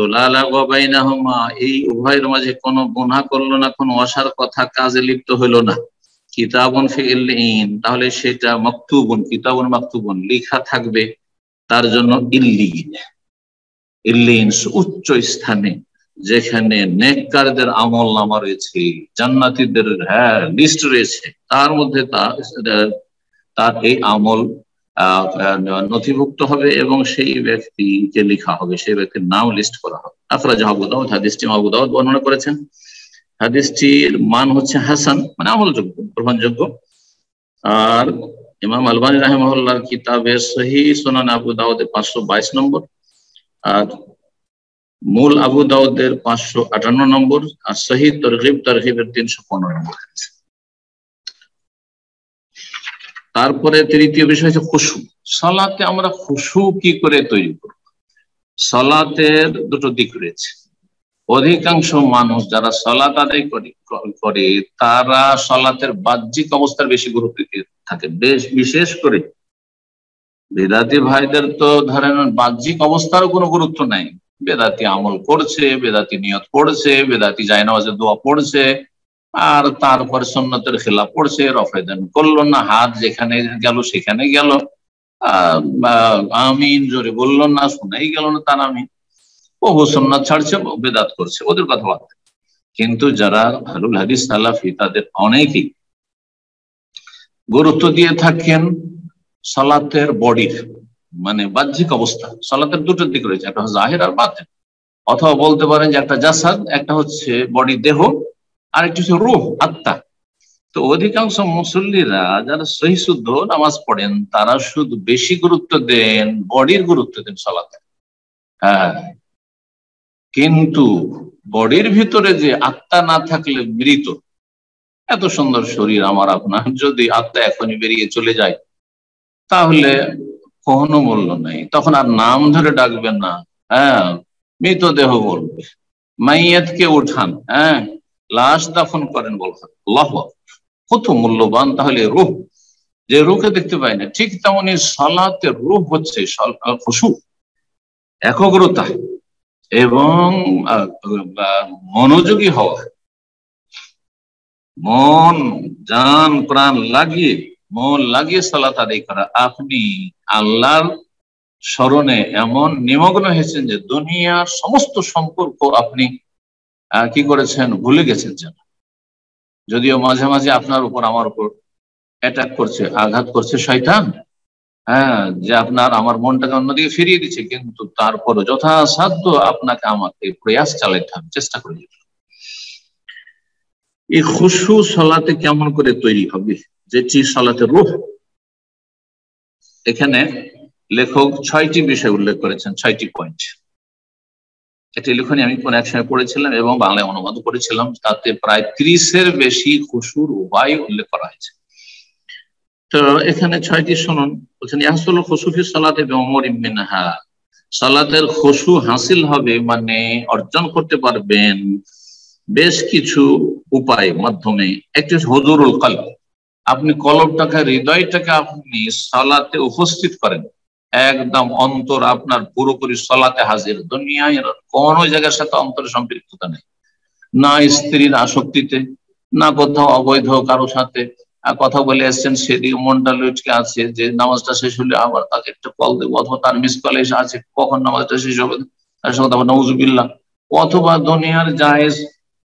এই উভয়ের মাঝে কোনো গুনাহ করলো না, কোনো অসার কথা কাজে লিপ্ত হইলো না, কিতাবুন ফি ইল্লিয়িন, তাহলে সেটা মাকতুবুন, কিতাবুন মাকতুবুন, লেখা থাকবে তার জন্য ইল্লিয়িন। ইল্লিয়িন উচ্চ স্থানে, যেখানে নেককারদের আমল নামা রয়েছে, জান্নাতীদের লিস্ট রয়েছে, তার মধ্যে তার এই আমল নথিভুক্ত হবে এবং সেই ব্যক্তিকে লেখা হবে, সেই ব্যক্তির নাম লিস্ট করা হবে। আখরাজাহু আবু দাউদ, হাদিসটি আবু দাউদ বর্ণনা করেছেন। হাদিসটির মান হচ্ছে হাসান, মানে আমলযোগ্য, গ্রহণযোগ্য। আর ইমাম আলবানী রাহিমাহুল্লাহ কিতাবে সহিহ সুনান আবু দাউদের 522 নম্বর, আর মূল আবু দাউদের 558 নম্বর, আর সহিহ তারগিবের 315 নম্বর। তারপরে তৃতীয় বিষয় হচ্ছে খুশু। সালাতে আমরা খুশু কি করে তৈরি করব? সালাতের দুটো দিক রয়েছে। অধিকাংশ মানুষ যারা সালাত আদায় করে তারা সালাতের বাহ্যিক অবস্থার বেশি গুরুত্ব দিয়ে থাকে। বিশেষ করে বেদাতি ভাইদের তো ধরেন বাহ্যিক অবস্থারও কোনো গুরুত্ব নাই। বেদাতি আমল করছে, বেদাতি নিয়ত পড়ছে, বেদাতি জায়নামাজের দোয়া পড়ছে, আর তারপরে সুন্নতের খেলাফ পড়ছে, রফেদান করলো না, হাত যেখানে গেল সেখানে গেল, আমিন জোরে বললো না, শোনাই গেল না তার আমিন, বহু সুন্নাত ছাড়ছে, বেদাত করছে, ওদের কথা বাদ। কিন্তু যারা আহলুল হাদিস সালাফি তাদের অনেকেই গুরুত্ব দিয়ে থাকেন সালাতের বডির, মানে বাহ্যিক অবস্থা। সালাতের দুটো দিক রয়েছে, একটা হচ্ছে জাহির আর বাতিন, অথবা বলতে পারেন যে একটা জাসাদ, একটা হচ্ছে বডি দেহ, আর একটা হচ্ছে রূহ আত্মা। তো অধিকাংশ মুসল্লিরা যারা সহি শুদ্ধ নামাজ পড়েন তারা শুধু বেশি গুরুত্ব দেন বডির গুরুত্ব দেন সালাতে। হ্যাঁ, কিন্তু বডির ভিতরে যে আত্মা না থাকলে মৃত, এত সুন্দর শরীর আমার আপনার, যদি আত্মা এখনই বেরিয়ে চলে যায় তাহলে কোনো মূল্য নেই, তখন আর নাম ধরে ডাকবেন না, হ্যাঁ মৃতদেহ বলবে, মাইয়াতকে উঠান, হ্যাঁ লাশ দাফন করেন বলবেন। আল্লাহু আকবার, কত মূল্যবান তাহলে রূহ, যে রূহকে দেখতে পাই না। ঠিক তেমনি সালাতের রূহ হচ্ছে খুশু, একাগ্রতা এবং মনোযোগী হওয়া, মন জান প্রাণ লাগিয়ে, মন লাগিয়ে সালাত আদায় করা। আপনি আল্লাহর স্মরণে এমন নিমগ্ন হয়েছেন যে দুনিয়ার সমস্ত সম্পর্ক আপনি কি করেছেন, ভুলে গেছেন। যেন যদিও মাঝে মাঝে আপনার উপর আমার উপর অ্যাটাক করছে, আঘাত করছে শয়তান, হ্যাঁ, যে আপনার আমার মনটাকে অন্যদিকে ফিরিয়ে দিচ্ছে, কিন্তু তারপরও যথাসাধ্য আপনাকে আমাকে প্রয়াস চালাতে হবে, চেষ্টা করে যেতে হবে। এই খুশু সালাতে কেমন করে তৈরি হবে, যেটি সালাতের রূহ? এখানে লেখক 6টি বিষয় উল্লেখ করেছেন, 6টি পয়েন্ট। এটি লেখনী আমি কোন এক সময় পড়েছিলাম এবং বাংলায় অনুবাদ করেছিলাম, তাতে প্রায় 30-এর বেশি খুশুর উপায় উল্লেখ করা হয়েছে। তো এখানে 6টি শুনুন। বলছেন ইয়াহসুল খুশু ফি সালাতি বিউমুরি মিনহা, সালাতের খুশু হাসিল হবে মানে অর্জন করতে পারবেন বেশ কিছু উপায় মাধ্যমে। একটি হুজুরুল কলব, আপনি কলবটাকে, হৃদয়টাকে আপনি সালাতে উপস্থিত করেন, একদম অন্তর আপনার পুরোপুরি সালাতে হাজির। দুনিয়ায় কোন জায়গার সাথে অন্তরের সম্পৃক্ততা নেই, না স্ত্রীর আসক্তিতে, না কোথাও অবৈধ কারো সাথে কথা বলে এসছেন, সেদিকে মনটা লুটকে আছে যে নামাজটা শেষ হলে আবার তাকে একটা কল দেবো, অথবা তার মিস কল এসে আছে কখন নামাজটা শেষ হবে, তার সঙ্গে তারপর নাউজুবিল্লাহ, অথবা দুনিয়ার জায়েজ,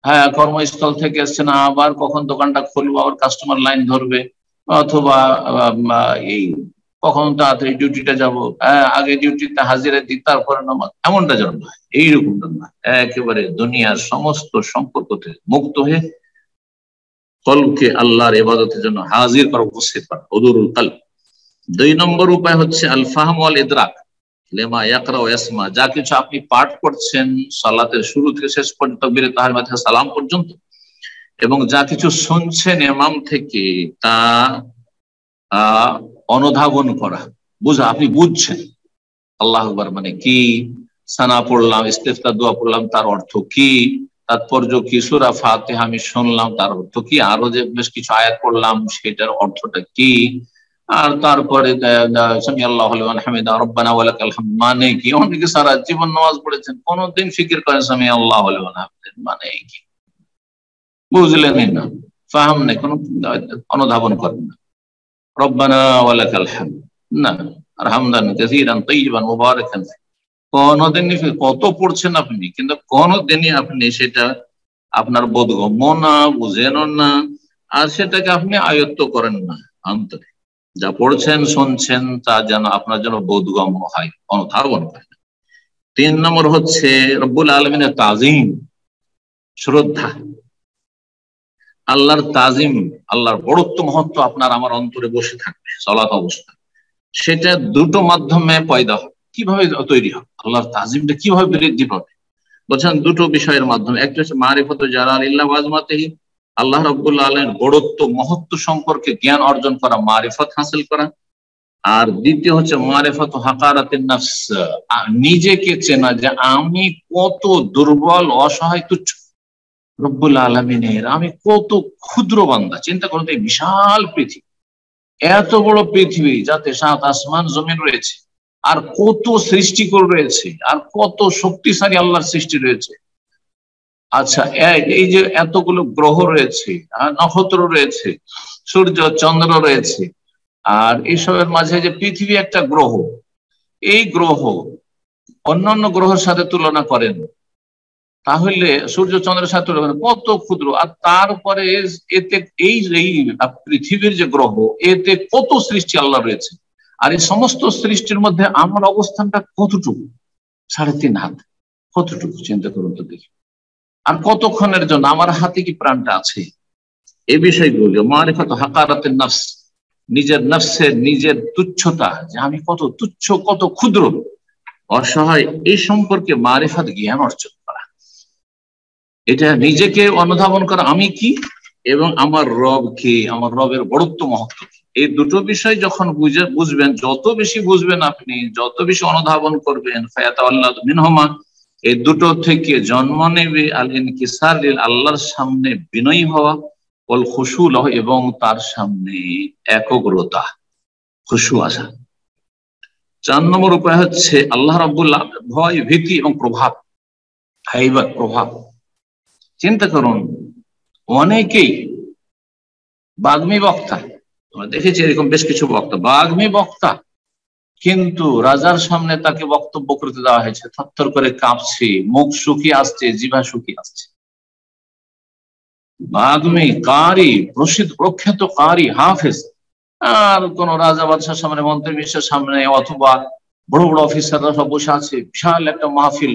হ্যাঁ কর্মস্থল থেকে এসছেন আবার কখন দোকানটা খুলবো, আবার কাস্টমার লাইন ধরবে, অথবা এই কখন তাড়াতাড়ি ডিউটিটা যাবো, আগে ডিউটিতে হাজিরা দিই তারপরে নামাজ, এমনটা যেন নয়, এইরকমটা নয়। একেবারে দুনিয়ার সমস্ত সম্পর্ক থেকে মুক্ত হয়ে কলবকে আল্লাহর ইবাদতের জন্য হাজির করা, উপস্থিত করা, হুজুরুল কলব। 2 নম্বর উপায় হচ্ছে আল ফাহম ওয়াল ইদরাক লিমা ইয়াকরা ওয়া ইয়াসমা। যা কিছু আপনি পাঠ করছেন সালাতের শুরু থেকে শেষ পর্যন্ত, তাকবীরে তাহরিমা থেকে সালাম পর্যন্ত, এবং যা কিছু শুনছেন ইমাম থেকে, তা অনুধাবন করা, বুঝা, আপনি বুঝছেন আল্লাহু আকবার মানে কি, সানা পড়লাম, ইস্তিফতা দোয়া পড়লাম, তার অর্থ কি, তাৎপর্য কি, সূরা ফাতিহা আমি শুনলাম, তার অর্থ কি, আরো যে বেশ কিছু আয়াত পড়লাম সেটার অর্থটা কি, আর তারপরে সামি আল্লাহু লিমান হামিদা রব্বানা ওয়া লাকাল হামদ মানে কি। অনেকে সারা জীবন নামাজ পড়েছেন, কোনদিন ফিকির করেন সামি আল্লাহু লিমান হামিদ মানে কি, বুঝলেনই না, ফাহাম নেই, কোনো অনুধাবন করেন না। রব্বানা ওয়া লাকাল হামদ না, আর হামদান কাসীরান তাইয়িবান মুবারাকান, কোনদিন কত পড়ছেন আপনি, কিন্তু কোনদিনই আপনি সেটা আপনার বোধগম্য না, বুঝেন না, আর সেটাকে আপনি আয়ত্ত করেন না। অন্তরে যা পড়ছেন শুনছেন তা যেন আপনার জন্য বোধগম্য হয়, অনুধাবন হয় না। 3 নম্বর হচ্ছে রব্বুল আলামিনের তাজিম, শ্রদ্ধা, আল্লাহর তাজিম, আল্লাহর বড়ত্ব মহত্ব আপনার আমার অন্তরে বসে থাকবে সালাত অবস্থা। সেটা দুটো মাধ্যমে পয়দা হয়। কিভাবে তৈরি হবে আল্লাহর তাজিমটা, কিভাবে বৃদ্ধি পাবে? বলছেন দুটো বিষয়ের মাধ্যমে। একটা হচ্ছে মারিফাতু জালালিল্লাহ ওয়া আযমাতিহি, আল্লাহ রাব্বুল আলামিনের বড়ত্ব মহত্ব সম্পর্কে জ্ঞান অর্জন করা, মারিফত হাসিল করা। আর দ্বিতীয় হচ্ছে মারিফাতু হাকারাতিন নফস, নিজেকে চেনা যে আমি কত দুর্বল, অসহায়, তুচ্ছ রব্বুল আলামিনের, আমি কত ক্ষুদ্র বান্দা। চিন্তা করুন, এই বিশাল পৃথিবী, এত বড় পৃথিবী যাতে 7 আসমান জমিন রয়েছে, আর কত সৃষ্টিকর রয়েছে, আর কত শক্তিশালী আল্লাহর সৃষ্টি রয়েছে। আচ্ছা, এই যে এতগুলো গ্রহ রয়েছে, নক্ষত্র রয়েছে, সূর্য চন্দ্র রয়েছে, আর এইসবের মাঝে যে পৃথিবী একটা গ্রহ, এই গ্রহ অন্যান্য গ্রহের সাথে তুলনা করেন, তাহলে সূর্য চন্দ্রের সাথে তুলনা করেন কত ক্ষুদ্র, আর তারপরে এতে এই পৃথিবীর যে গ্রহ, এতে কত সৃষ্টি আল্লাহ রয়েছে, আর এই সমস্ত সৃষ্টির মধ্যে আমার অবস্থানটা কতটুকু, 3.5 হাত, কতটুকু চিন্তা করুন তো দেখি। আর কতক্ষণের জন্য আমার হাতে কি প্রাণটা আছে? এই বিষয়গুলো মারিফাতু হাকারাতিন নফস, নিজের নফসের, নিজের তুচ্ছতা, যে আমি কত তুচ্ছ, কত ক্ষুদ্র, অসহায়, এই সম্পর্কে মারিফাত, জ্ঞান অর্জন করা, এটা নিজেকে অনুধাবন করা, আমি কি এবং আমার রব কি, আমার রবের বড়ত্ব মহত্ব কি। এই দুটো বিষয় যখন বুঝবেন, যত বেশি বুঝবেন আপনি, যত বেশি অনুধাবন করবেন, ফায়াতাওয়াল্লাহু মিনহুমা, এই দুটো থেকে জন্ম নেবে আল ইনকিসার লিল, আল্লাহর সামনে বিনয়ী হওয়া, ওয়াল খুশু লাহু, এবং তার সামনে একগ্রতা, খুশু আসা। 4 নম্বর উপায় হচ্ছে আল্লাহ রাব্বুল আলামিন ভয়, ভীতি এবং প্রভাব, হাইবাত, প্রভাব। চিন্তা করুন, অনেকেই বাগ্মী বক্তা, আমরা দেখেছি এরকম বেশ কিছু বক্তা, বাগ্মী বক্তা, কিন্তু রাজার সামনে তাকে বক্তব্য করতে দেওয়া হয়েছে, থরথর করে কাঁপছে, মুখ শুকিয়ে আসছে, জিহ্বা শুকিয়ে আসছে। বাগ্মী, কারি, প্রখ্যাত কারি, হাফেজ, আর কোন রাজা বাদশার সামনে, মন্ত্রী মিশ্রের সামনে, অথবা বড় বড় অফিসাররা সব বসে আছে, বিশাল একটা মাহফিল,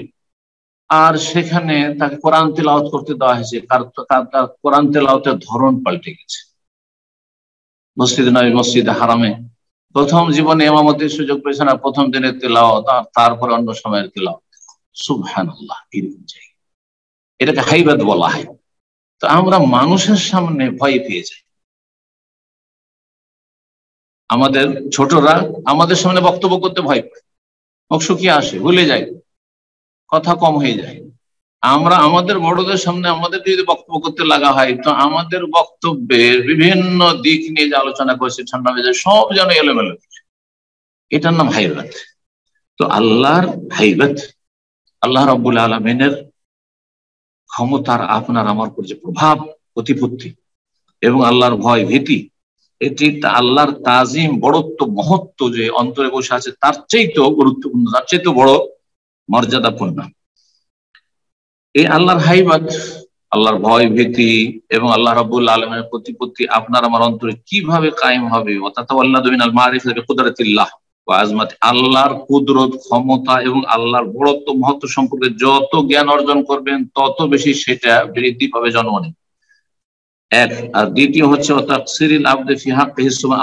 আর সেখানে তাকে কোরআন তেলাওয়াত করতে দেওয়া হয়েছে। তার কোরআন তেলাওয়াতের ধরন পাল্টে গেছে। মসজিদে নবী, মসজিদে হারামে প্রথম জীবনে ইমামতির সুযোগ পেয়েছেন, আর প্রথম দিনের তেলাওয়াত, তারপরে অন্য সময়ের তেলাওয়াত, সুবহানাল্লাহ, এরকম জায়গা, এটাকে হাইবাত বলা হয়। তো আমরা মানুষের সামনে ভয় পেয়ে যাই, আমাদের ছোটরা আমাদের সামনে বক্তব্য করতে ভয় পায়, মুখ শুকিয়ে আসে, ভুলে যায়, কথা কম হয়ে যায়। আমরা আমাদের বড়দের সামনে আমাদের যদি বক্তব্য করতে লাগা হয়, তো আমাদের বক্তব্যের বিভিন্ন দিক নিয়ে যে আলোচনা করেছে, ঠান্ডা হয়ে যায়, সব যেন এলোমেলো। এটার নাম হাইবাত। তো আল্লাহর হাইবাত, আল্লাহ রাব্বুল আলামিনের ক্ষমতার আপনার আমার উপর যে প্রভাব, প্রতিপত্তি, এবং আল্লাহর ভয়, ভীতি, এটি আল্লাহর তাজিম, বড়ত্ব, মহত্ব যে অন্তরে বসে আছে, তার চাইতেও গুরুত্বপূর্ণ, তার চাইতেও বড় মর্যাদাপূর্ণ। এই আল্লাহর হাইবাত আল্লাহর ভয় ভীতি এবং আল্লাহ রাব্বুল আলামিনের প্রতিপত্তি আপনার আমার অন্তরে কিভাবে কায়েম হবে, আল্লাহর কুদরত ক্ষমতা এবং আল্লাহর বড়ত্ব মহত্ব সম্পর্কে যত জ্ঞান অর্জন করবেন তত বেশি সেটা বৃদ্ধি পাবে জন্মনে। এক। আর দ্বিতীয় হচ্ছে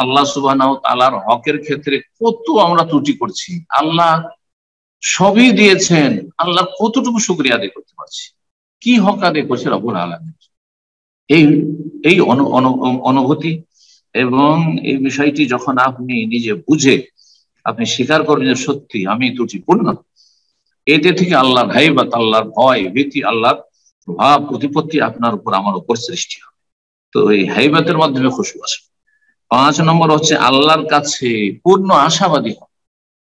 আল্লাহ সুবহানাহু ওয়া তাআলার হকের ক্ষেত্রে কত আমরা ত্রুটি করছি। আল্লাহ সবই দিয়েছেন, আল্লাহ কতটুকু শুকরিয়া আদায় করতে পারছি, কি হক আদায় করছে রব্বুল আলামিন। এই এই অনুভূতি এবং এই বিষয়টি যখন আপনি নিজে বুঝে আপনি স্বীকার করবেন যে সত্যি আমি ত্রুটিপূর্ণ, এতে থেকে আল্লাহর হাইবাত, আল্লাহর ভয় ভীতি, আল্লাহর প্রভাব প্রতিপত্তি আপনার উপর আমার উপর সৃষ্টি হবে। তো এই হাইবাতের মাধ্যমে খুশু আসবে। 5 নম্বর হচ্ছে আল্লাহর কাছে পূর্ণ আশাবাদী হন,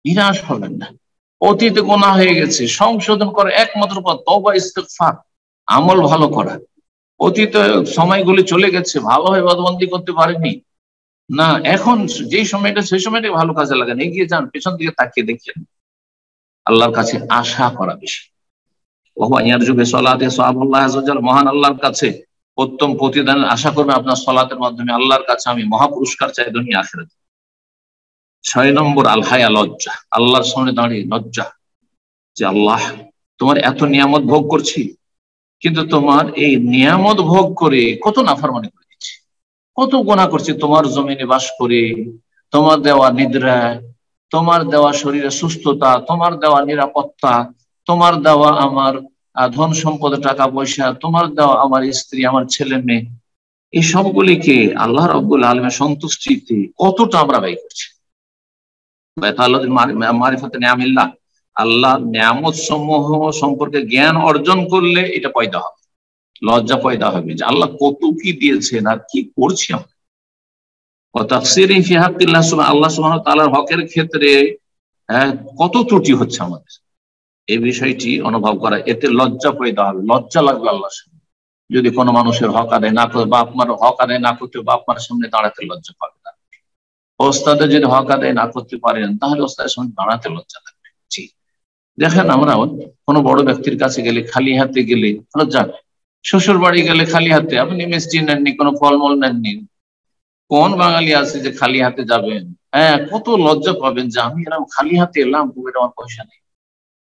নিরাশ হবেন না। অতীতে গোনা হয়ে গেছে, সংশোধন করার একমাত্র পথ তওবা ইস্তিগফার, আমল ভালো করা। অতীতে সময়গুলি চলে গেছে, ভালোভাবে ইবাদতবন্দি করতে পারেনি না, এখন যেই সময়টা সেই সময়টা ভালো কাজে লাগান, এগিয়ে যান, পেছন দিকে তাকিয়ে দেখেন। আল্লাহর কাছে আশা করা বেশি। মহান আল্লাহর কাছে উত্তম প্রতিদানের আশা করবেন আপনার সলাতের মাধ্যমে। আল্লাহর কাছে আমি মহাপুরস্কার চাই দুনিয়া আখিরাতে। 6 নম্বর আল হায়া, লজ্জা। আল্লাহর সামনে দাঁড়িয়ে লজ্জা যে আল্লাহ তোমার এত নিয়ামত ভোগ করছি, কিন্তু তোমার এই নিয়ামত ভোগ করে কত নাফরমানি করে দিচ্ছি, কত গুনাহ করছি তোমার জমিনে বাস করে। তোমার দেওয়া নিদ্রা, তোমার দেওয়া শরীরে সুস্থতা, তোমার দেওয়া নিরাপত্তা, তোমার দেওয়া আমার ধন সম্পদ টাকা পয়সা, তোমার দেওয়া আমার স্ত্রী আমার ছেলে মেয়ে, এই সবগুলিকে আল্লাহ রাব্বুল আলামিনের সন্তুষ্টিতে কতটা আমরা ব্যয় করছি। আল্লাহ নিয়ামত সমূহ সম্পর্কে জ্ঞান অর্জন করলে এটা পয়দা হবে, লজ্জা পয়দা হবে যে আল্লাহ কত কি দিয়েছেন আর কি করছি আমরা। আল্লাহ সুবহানাহু ওয়া তাআলার হকের ক্ষেত্রে কত ত্রুটি হচ্ছে আমাদের, এই বিষয়টি অনুভব করা, এতে লজ্জা পয়দা হবে, লজ্জা লাগবে আল্লাহর সামনে। যদি কোনো মানুষের হক আদায় না করে, বাপ মার হক আদায় না করতে, বাপ মার সামনে দাঁড়াতে লজ্জা পাবে না। ওস্তাদের যদি হক আদায় না করতে পারেন তাহলে ওস্তাদের সামনে দাঁড়াতে লজ্জা লাগবে। জি, দেখেন আমরা কোনো বড় ব্যক্তির কাছে গেলে খালি হাতে গেলে লজ্জা, শ্বশুর বাড়ি গেলে খালি হাতে, আপনি মিষ্টি নেননি, কোনো ফলমূল নেননি, কোন বাঙালি আছে যে খালি হাতে যাবেন? হ্যাঁ, কত লজ্জা পাবেন যে আমি এরকম খালি হাতে এলাম, আমার পয়সা নেই,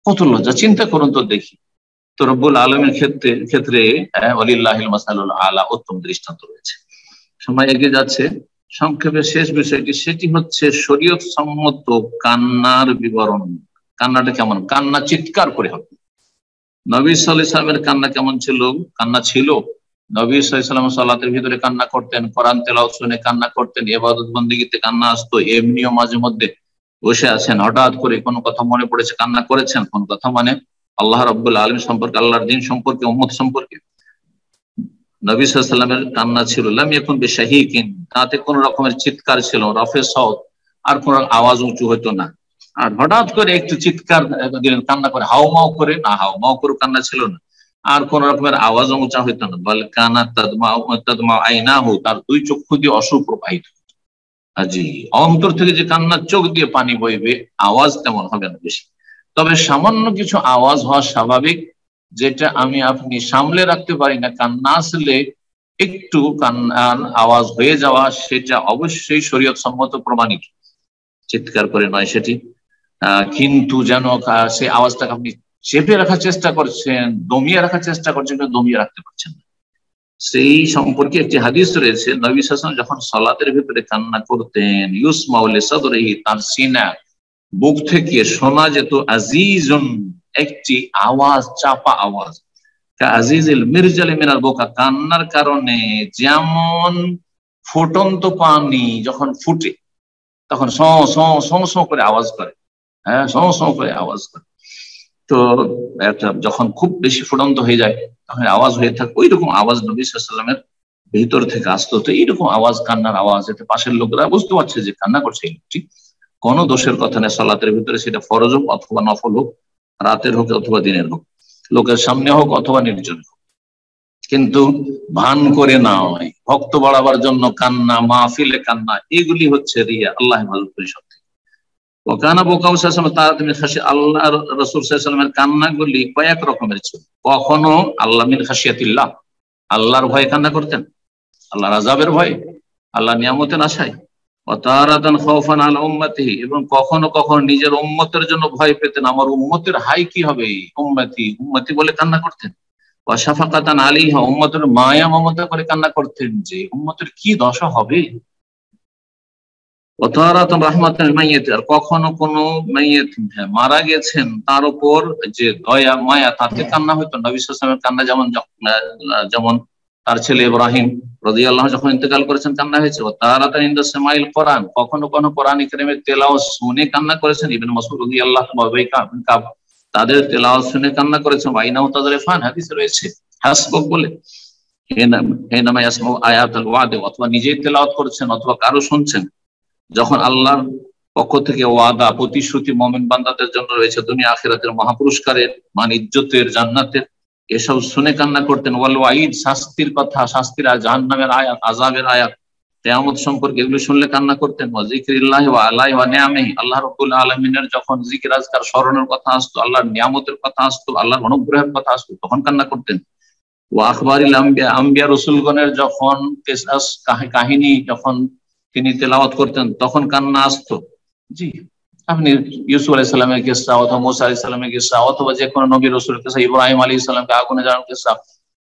কত লজ্জা। চিন্তা করুন তো দেখি। তো রব্বুল আলামিনের ক্ষেত্রে ওয়ালিল্লাহিল মাসালুল আলা উত্তম দৃষ্টান্ত রয়েছে। সময় এগিয়ে যাচ্ছে, সংক্ষেপে শেষ বিষয়টি, সেটি হচ্ছে শরীয়ত সম্মত কান্নার বিবরণ। কান্নাটা কেমন? কান্না চিৎকার করে হবে। নবী সাল্লাল্লাহু আলাইহি ওয়াসাল্লামের কান্না কেমন ছিল? কান্না ছিল। নবী সাল্লাল্লাহু আলাইহি ওয়াসাল্লাম সালাতের ভিতরে কান্না করতেন, কোরআন তেলাওয়াত শুনে কান্না করতেন, ইবাদত বন্দেগীতে কান্না আসতো। এমনিও মাঝে মধ্যে বসে আছেন, হঠাৎ করে কোনো কথা মনে পড়েছে, কান্না করেছেন। কোন কথা? মানে আল্লাহ রাব্বুল আলামিন সম্পর্কে, আল্লাহর দ্বীন সম্পর্কে, উম্মত সম্পর্কে। নবী সাল্লাল্লাহু আলাইহি ওয়াসাল্লামের কান্না ছিল লাম ইয়াকুন বিশাহীকিন, তাতে কোন রকমের চিৎকার ছিল, রফে সাউত, আর কোন আওয়াজ উঁচু হতো না। আর হঠাৎ করে একটু চিৎকার দিলেন, কান্না করে, হাউমাউ করে না, হাউমাউ করে কান্না ছিল না। আর কোন রকমের আওয়াজ উঁচা হইতো না। বল কানা তাদমা আইনাহু, তার দুই চক্ষু দিয়ে অশ্রু প্রবাহিত। জি, অন্তর থেকে যে কান্নার চোখ দিয়ে পানি বইবে, আওয়াজ তেমন হবে না বেশি। তবে সামান্য কিছু আওয়াজ হওয়া স্বাভাবিক, যেটা আমি আপনি সামলে রাখতে পারি না, কান্না আসলে একটু কান্নার আওয়াজ হয়ে যাওয়া, সেটা অবশ্যই শরীয়ত সম্মত প্রমাণিত। চিৎকার করে নয় সেটি, কিন্তু যেন সেই আওয়াজটাকে আপনি চেপে রাখার চেষ্টা করছেন, দমিয়ে রাখার চেষ্টা করছেন, কিন্তু দমিয়ে রাখতে পারছেন না। সেই সম্পর্কে একটি হাদিস রয়েছে, নবী সাল্লাল্লাহু আলাইহি ওয়াসাল্লাম যখন সালাতের ভিতরে কান্না করতেন, ইউসমাউ লিসাদরিহি, তার সিনা, বুক থেকে শোনা যেত আজিজুন, একটি আওয়াজ, চাপা আওয়াজ, আজিজিল মিরজালি মিনাল বুকা, কান্নার কারণে যেমন ফুটন্ত পানি যখন ফুটে তখন স স করে আওয়াজ করে, হ্যাঁ, স করে আওয়াজ করে। তো একটা যখন খুব বেশি ফুটন্ত হয়ে যায় তখন আওয়াজ হয়ে থাকে, ওই রকম আওয়াজ নবী সাল্লাল্লাহু আলাইহি ওয়াসাল্লামের ভিতর থেকে আসতো। তো এইরকম আওয়াজ, কান্নার আওয়াজ, এতে পাশের লোকেরা বুঝতে পারছে যে কান্না করছে এই লোকটি। কোনো দোষের কথা নেই সালাতের ভিতরে, সেটা ফরজ হোক অথবা নফল হোক, রাতের হোক অথবা দিনের হোক, লোকের সামনে হোক অথবা নির্জন হোক, কিন্তু ভান করে নয়। ভক্ত বাড়াবার জন্য কান্না, মাহফিলে কান্না, এগুলি হচ্ছে রিয়া। আল্লাহ হেফাজত করি সব থেকে। ওকানা বুকাউ সাল্লাল্লাহু আলাইহি ওয়াসাল্লাম, আল্লাহ রাসূল সাল্লাল্লাহু আলাইহি ওয়াসাল্লামের কান্নাগুলি কয়েক রকমের ছিল। কখনো আল্লাহ মিন খাশিয়াতিল্লাহ, আল্লাহর ভয়ে কান্না করতেন, আল্লাহর আযাবের ভয়ে, আল্লাহ নিয়ামতের আশায়। ওয়াতারাতান খাউফান আলা উম্মতিহি, এবং কখনো কখনো নিজের উম্মতের জন্য ভয় পেতেন, আমার উম্মতের হাই কি হবে, উম্মতি উম্মতি বলে কান্না করতেন। ওয়া শাফাকাতান আলাইহা, উম্মতের মায়া মমতা করে কান্না করতেন যে উম্মতের কি দশা হবে। ওয়াতারাতান রাহমাতান মাইয়িত, আর কখনো কোনো মাইয়িত মারা গেছেন তার উপর যে দয়া মায়া, তাতে কান্না হইতো। নবী সাল্লাল্লাহু আলাইহি ওয়াসাল্লামের কান্না যেমন তার ছেলে ইব্রাহিম রাদিয়াল্লাহু আনহু যখন ইন্তেকাল করেছেন কান্না হয়েছে। তারাতান ইনদা সামাইল কোরআন, কখনো কখনো কোরআন কারীমের তেলাওয়াত শুনে কান্না করেছেন। ইবনে মাসউদ রাদিয়াল্লাহু আনহু তাদের তেলাওয়াত শুনে কান্না করেছেন। ওয়াইনাহু তাযরিফান, হাদিসে রয়েছে হাসবুক বলে, হেনামা ইয়াসমাউ আয়াতুল ওয়াদ, অথবা নিজেই তেলাওয়াত করছেন অথবা কারো শুনছেন। যখন আল্লাহর পক্ষ থেকে ওয়াদা প্রতিশ্রুতি মুমিন বান্দাদের জন্য রয়েছে দুনিয়া আখিরাতের মহাপুরস্কারের, মান ইজ্জতের, জান্নাতের, এসব শুনে কান্না করতেন। ওয়াল ওয়াইদ, শাস্তির কথা, শাস্তির জাহান্নামের আয়াত, আযাবের আয়াত, কিয়ামত সম্পর্কে এগুলো শুনলে কান্না করতেন। ওয়া যিকরিল্লাহি ওয়া আলাই ওয়া নিআমিহি, আল্লাহ রাব্বুল আলামিনের যখন জিকির আজকার স্মরণের কথা আসতো, আল্লাহর নিয়ামতের কথা আসতো, আল্লাহর অনুগ্রহের কথা আসতো, তখন কান্না করতেন। ওয়া আখবারিল আম্বিয়া, আম্বিয়া রাসূলগণের যখন কিসাস কাহিনী যখন তিনি তেলাওয়াত করতেন তখন কান্না আসতো। জি, আপনি ইউসুফ আলাইহিস সালামের কিসসা অথবা মুসা আলাইহিস সালামের কিসসা অথবা যে কোনো নবী রাসূলের কিসসা, ইব্রাহিম আলাইহিস সালামকে আগুনে জ্বালানোর কিসসা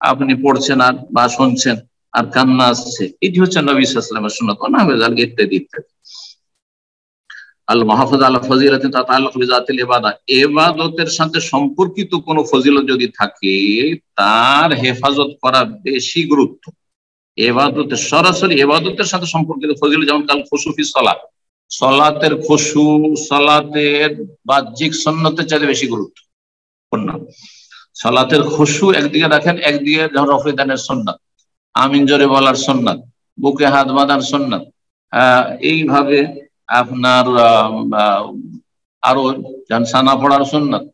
আপনি পড়ছেন আর বা শুনছেন আর কান্না আসছে, এটি হচ্ছে নবী সাল্লাল্লাহু আলাইহি ওয়াসাল্লামের সুন্নাত। না বেজাল ইত্যাদি ইত্যাদি। আল মাহফুজ আলা ফজিলাতিন তাতাআল্লাকু বিযাতিল ইবাদা, ইবাদতের সাথে সম্পর্কিত কোনো ফজিলত যদি থাকে তার হেফাজত করা বেশি গুরুত্ব। ইবাদতের সরাসরি ইবাদতের সাথে সম্পর্কিত ফজিলত, যেমন কাল খুশু ফি সালাত, সালাতের খুশু সালাতের বাহ্যিক সুন্নতের চাইতে বেশি গুরুত্বপূর্ণ। সালাতের খুশু একদিকে রাখেন, একদিকে যেমন রফে দানের সুন্নাত, আমিন জোরে বলার সুন্নাত, বুকে হাত বাঁধার সুন্নাত, এইভাবে আপনার আরো সানা পড়ার সুন্নাত,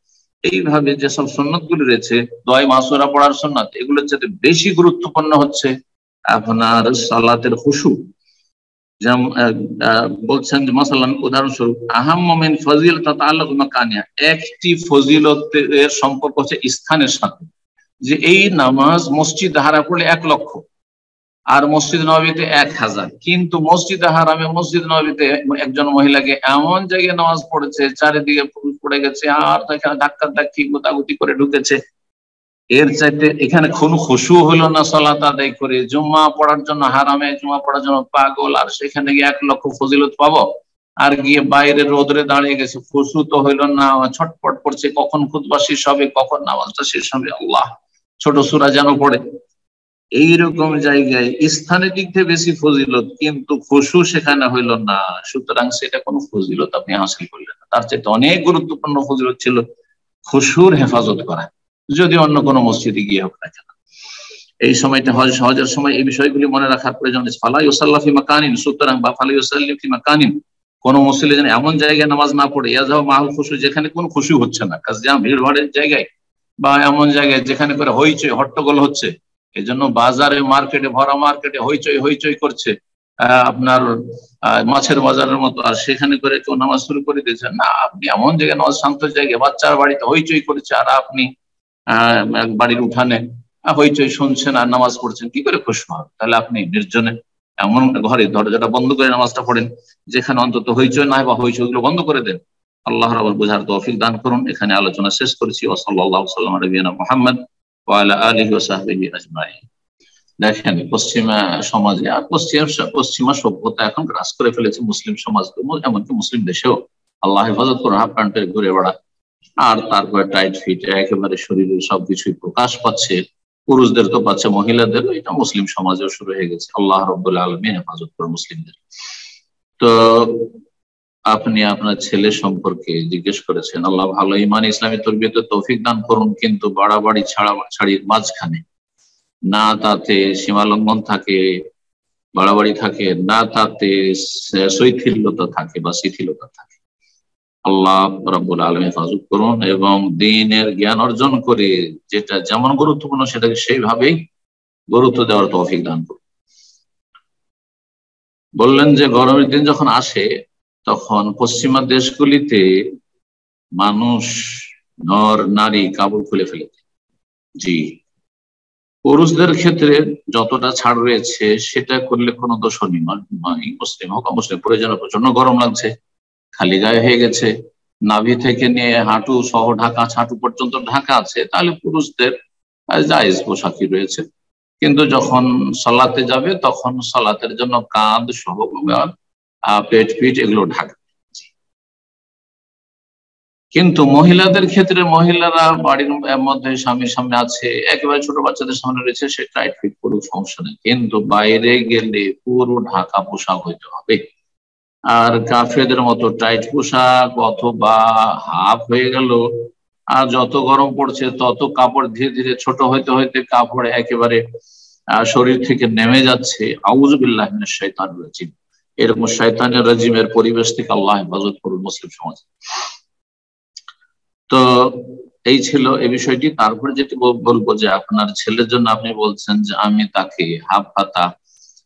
এইভাবে যেসব সুন্নাত গুলি রয়েছে, দোয়া মাসুরা পড়ার সুন্নাত, এগুলোর চাইতে বেশি গুরুত্বপূর্ণ হচ্ছে আপনার সালাতের খুশু। যেমন বলছেন যে মাসালান উদাহরণস্বরূপ, আহাম্মু মিন ফাজিলাত তাতাআল্লাকু বিমাকানিহা, একটি ফজিলতের সম্পর্ক হচ্ছে স্থানের সাথে। যে এই নামাজ মসজিদ হারা পড়লে 1 লক্ষ আর মসজিদ নববীতে 1000, কিন্তু মসজিদ হারামে মসজিদ নববীতে একজন মহিলাকে এমন জায়গায় নামাজ পড়েছে চারিদিকে পুরুষ পড়ে গেছে আর এখানে ধাক্কা ধাক্কি গোতাগুতি করে ঢুকেছে, এর চাইতে এখানে কোনো খুশু হলো না সালাত আদায় করে, জুম্মা পড়ার জন্য হারামে জুম্মা পড়ার জন্য পাগল, আর সেখানে গিয়ে 1 লক্ষ ফজিলত পাবো, আর গিয়ে বাইরে রোদরে দাঁড়িয়ে গেছে, খুশু তো হইলো না, ছটপট করছে কখন খুতবা শেষ হবে, কখন নামাজটা শেষ হবে, আল্লাহ ছোট সূরা যেন পড়ে। এইরকম জায়গায় স্থানের দিক থেকে বেশি ফজিলত, কিন্তু খুশু সেখানে হইল না, সুতরাং সেটা কোনো ফজিলত আপনি হাসিল করলেন না। তার চাইতে অনেক গুরুত্বপূর্ণ ফজিলত ছিল খুশুর হেফাজত করা, যদি অন্য কোনো মসজিদে গিয়ে হোক না কেন। এই সময়টা হজের সময় এই বিষয়গুলি মনে রাখার প্রয়োজন। ফালা ইউসাল্লা ফি মাকানিন, সুতরাং বা ফালা ইউসাল্লি ফি মাকানিন, কোন মসজিদে যেন এমন জায়গায় নামাজ না পড়ে ইয়াযাও মাহুল খুশু, যেখানে কোনো খুশু হচ্ছে না, কাজ যেমন ভিড় ভাড়ের জায়গায় বা এমন জায়গায় যেখানে করে হইচই হট্টগোল হচ্ছে, এই জন্য বাজারে মার্কেটে ভরা মার্কেটে হইচই হইচই করছে আপনার মাছের বাজারের মতো, আর সেখানে করে কেউ নামাজ শুরু করে দিয়েছেন না। আপনি এমন জায়গায় নামাজ, শান্ত জায়গায়, বাচ্চার বাড়িতে হইচই করেছে আর আপনি বাড়ির উঠানে হইচই শুনছেন আর নামাজ পড়ছেন, কি করে খুশি হবে? তাহলে আপনি নির্জনে এমন ঘরে দরজাটা বন্ধ করে নামাজটা পড়েন যেখানে অন্তত হইচই নাই বা হইচই গুলো বন্ধ করে দেন। আল্লাহ রাব্বুল বুঝার তৌফিক দান করুন। এখানে আলোচনা শেষ করেছি। ওয়া সাল্লাল্লাহু সাল্লাম আলা নবিয়িনা মুহাম্মদ ওয়া আলা আলিহি ওয়া সাহবিহি আজমাইন। দেখেন পশ্চিমা সমাজে আর পশ্চিমা সভ্যতা এখন গ্রাস করে ফেলেছে মুসলিম সমাজ, এমনকি মুসলিম দেশেও। আল্লাহ হেফাজত করুন। হাফ প্যান্টে ঘুরে বেড়া আর তারপরে টাইট ফিট, একেবারে শরীরের সবকিছুই প্রকাশ পাচ্ছে, পুরুষদের তো পাচ্ছে, মহিলাদের, এটা মুসলিম সমাজেও শুরু হয়ে গেছে। আল্লাহ রাব্বুল আলামিন হেফাজত করুন মুসলিমদের। তো আপনি আপনার ছেলে সম্পর্কে জিজ্ঞেস করেছেন, আল্লাহ ভালো ইমান ইসলামী তরবিয়তে তৌফিক দান করুন, কিন্তু বাড়াবাড়ি ছাড়াছাড়ির মাঝখানে না তাতে সীমালঙ্ঘন থাকে, বাড়াবাড়ি থাকে, না তাতে শৈথিল্যতা থাকে বা শিথিলতা থাকে। আল্লাহ রাব্বুল আলামিন হেফাজত করুন এবং দ্বীনের জ্ঞান অর্জন করে যেটা যেমন গুরুত্বপূর্ণ সেটাকে সেইভাবেই গুরুত্ব দেওয়ার তৌফিক দান করুন। বললেন যে গরমের দিন যখন আসে তখন পশ্চিমা দেশগুলিতে মানুষ নর নারী কাপড় খুলে ফেলে। জি, পুরুষদের ক্ষেত্রে যতটা ছাড় রয়েছে সেটা করলে কোনো দোষ নয়। মুসলিম হোক অমুসলিম, প্রয়োজনে প্রচন্ড গরম লাগছে, খালি গায়ে হয়ে গেছে, নাভি থেকে নিয়ে হাঁটু সহ ঢাকা, হাঁটু পর্যন্ত ঢাকা আছে, তাহলে পুরুষদের জায়েজ পোশাকই রয়েছে। কিন্তু যখন সালাতে যাবে তখন সালাতের জন্য কাঁধ সহ পেট পিঠ এগুলো ঢাকবে। কিন্তু মহিলাদের ক্ষেত্রে মহিলারা বাড়ির মধ্যে স্বামীর সামনে আছে, একেবারে ছোট বাচ্চাদের সামনে রয়েছে, সে টাইট ফিট করুক, সমস্যা নেই, কিন্তু বাইরে গেলে পুরো ঢাকা পোশাক হইতে হবে। আর কাফেরদের মতো টাইট পোশাক অথবা হাফ হয়ে গেল, আর যত গরম পড়ছে তত কাপড় ধীরে ধীরে ছোট হইতে হইতে কাপড় একেবারে শরীর থেকে নেমে যাচ্ছে। আউযু বিল্লাহি মিনাশ শাইতানির রাজিম। এরকম শয়তানের রাজিমের পরিবেশ থেকে আল্লাহ হেফাজত করুন মুসলিম সমাজ। তো এই ছিল এই বিষয়টি। তারপরে যেটি বলবো যে আপনার ছেলের জন্য আপনি বলছেন যে আমি তাকে হাফ হাতা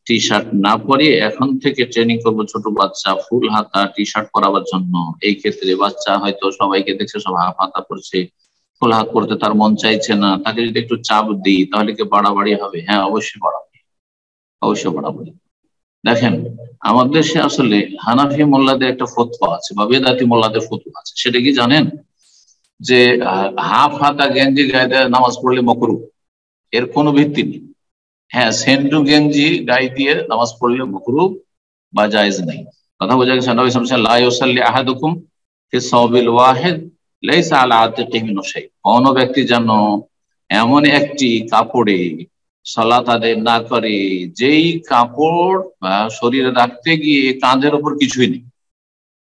টি শার্ট না পরিয়ে এখন থেকে ট্রেনিং করবো ছোট বাচ্চা ফুল হাতা টি শার্ট পরাবার জন্য। এই ক্ষেত্রে বাচ্চা হয়তো সবাইকে দেখছে সব হাফ হাতা পরছে, ফুল হাত পরতে তার মন চাইছে না, তাকে যদি একটু চাপ দিই তাহলে কি বাড়াবাড়ি হবে? হ্যাঁ, অবশ্যই বাড়াবাড়ি, অবশ্যই বাড়াবাড়ি। দেখেন, আমাদের দেশে আসলে হানাফি মোল্লাদের একটা ফতোয়া আছে বা বেদাতি মোল্লাদের ফতোয়া আছে। সেটা কি জানেন? যে হাফ হাতা গেঞ্জি গায়ে দিয়ে নামাজ পড়লে মাকরুহ, এর কোনো ভিত্তি নেই। হ্যাঁ, সেন্টু গেঞ্জি গায়ে দিয়ে নামাজ পড়লে মাকরুহ বা জায়েজ নেই। কথা বোঝা গেছে? নবী সাল্লাল্লাহু আলাইহি ওয়াসাল্লাম লা ইউসাল্লি আহাদুকুম ফি সাওবিল ওয়াহিদ লাইসা আলা আতিকিহি মিন শাই। কোন ব্যক্তি যেন এমন একটি কাপড়ে সালাত আদায় না করে যেই কাপড় শরীরে রাখতে গিয়ে কাঁধের উপর কিছুই নেই,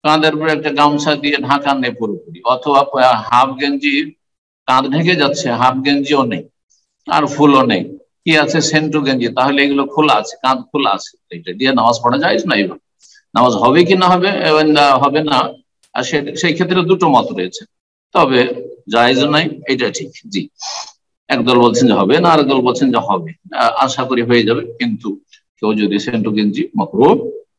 কাঁধের উপর একটা গামছা দিয়ে ঢাকা নেই পুরোপুরি, অথবা হাফ গেঞ্জি কাঁধ ঢেকে যাচ্ছে, হাফ গেঞ্জিও নেই আর ফুলও নেই, কি আছে সেন্টু গেঞ্জি, তাহলে এগুলো খোলা আছে, কাঁধ খোলা আছে, এটা দিয়ে নামাজ পড়া যায় না? এবার নামাজ হবে কি না হবে, হবে না, আর সেই ক্ষেত্রে দুটো মত রয়েছে, তবে জায়েজ নাই, এটা ঠিক। জি, একদল বলছেন যে হবে না, আরেক দল বলছেন যে হবে। আশা করি হয়ে যাবে, কিন্তু কেউ যদি সেন্টু গেঞ্জি মাকরুহ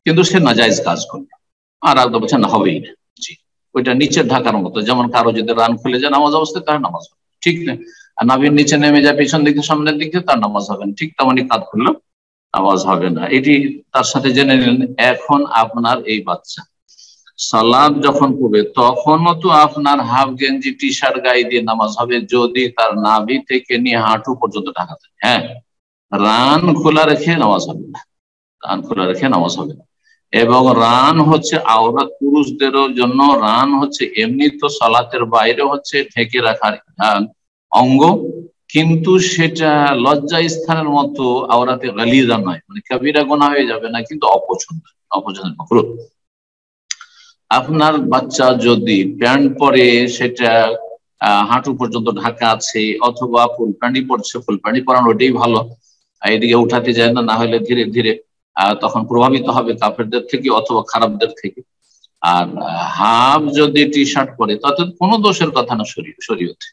কিন্তু সে নাজায়েজ কাজ করবে, আর এক দল বলছেন না, হবেই না। জি, ওইটা নিচের ঢাকার মতো, যেমন কারো যদি রান খুলে যায় নামাজ অবস্থায় তার নামাজ হবে, ঠিক না? আর নাভির নিচে নেমে যায় পেছন দিকে সামনের দিকে, তার নামাজ হবে না, ঠিক তেমনই কাঁধ খুললেও নামাজ হবে না। এটি তার সাথে জেনে নিলেন। এখন আপনার এই বাচ্চা সালাদ যখন পড়বে তখনও তো আপনার হাফ গেঞ্জি টি শার্ট গায়ে দিয়ে নামাজ হবে, যদি তার নাভি থেকে নিয়ে হাঁটু পর্যন্ত ঢাকা থাকে। হ্যাঁ, রান খোলা রেখে নামাজ হবে না, রান খোলা রেখে নামাজ হবে না। এবং রান হচ্ছে আওরাত পুরুষদেরও জন্য, রান হচ্ছে এমনি তো সালাতের বাইরে হচ্ছে ঢেকে রাখার অঙ্গ, কিন্তু সেটা লজ্জা স্থানের মতো আওরাতে গালিজা নয়, মানে কবিরা গুনাহ হয়ে যাবে না, কিন্তু অপছন্দ, অপছন্দের মাকরুহ। আপনার বাচ্চা যদি প্যান্ট পরে সেটা হাঁটু পর্যন্ত ঢাকা আছে, অথবা ফুল প্যান্টই পরছে, ফুল প্যান্টই পরানো ওইটাই ভালো, এদিকে উঠাতে যায় না, না হলে ধীরে ধীরে তখন প্রভাবিত হবে কাফেরদের থেকে অথবা খারাপদের থেকে। আর হাফ যদি টি শার্ট পরে তাতে কোনো দোষের কথা না শরীয়তে।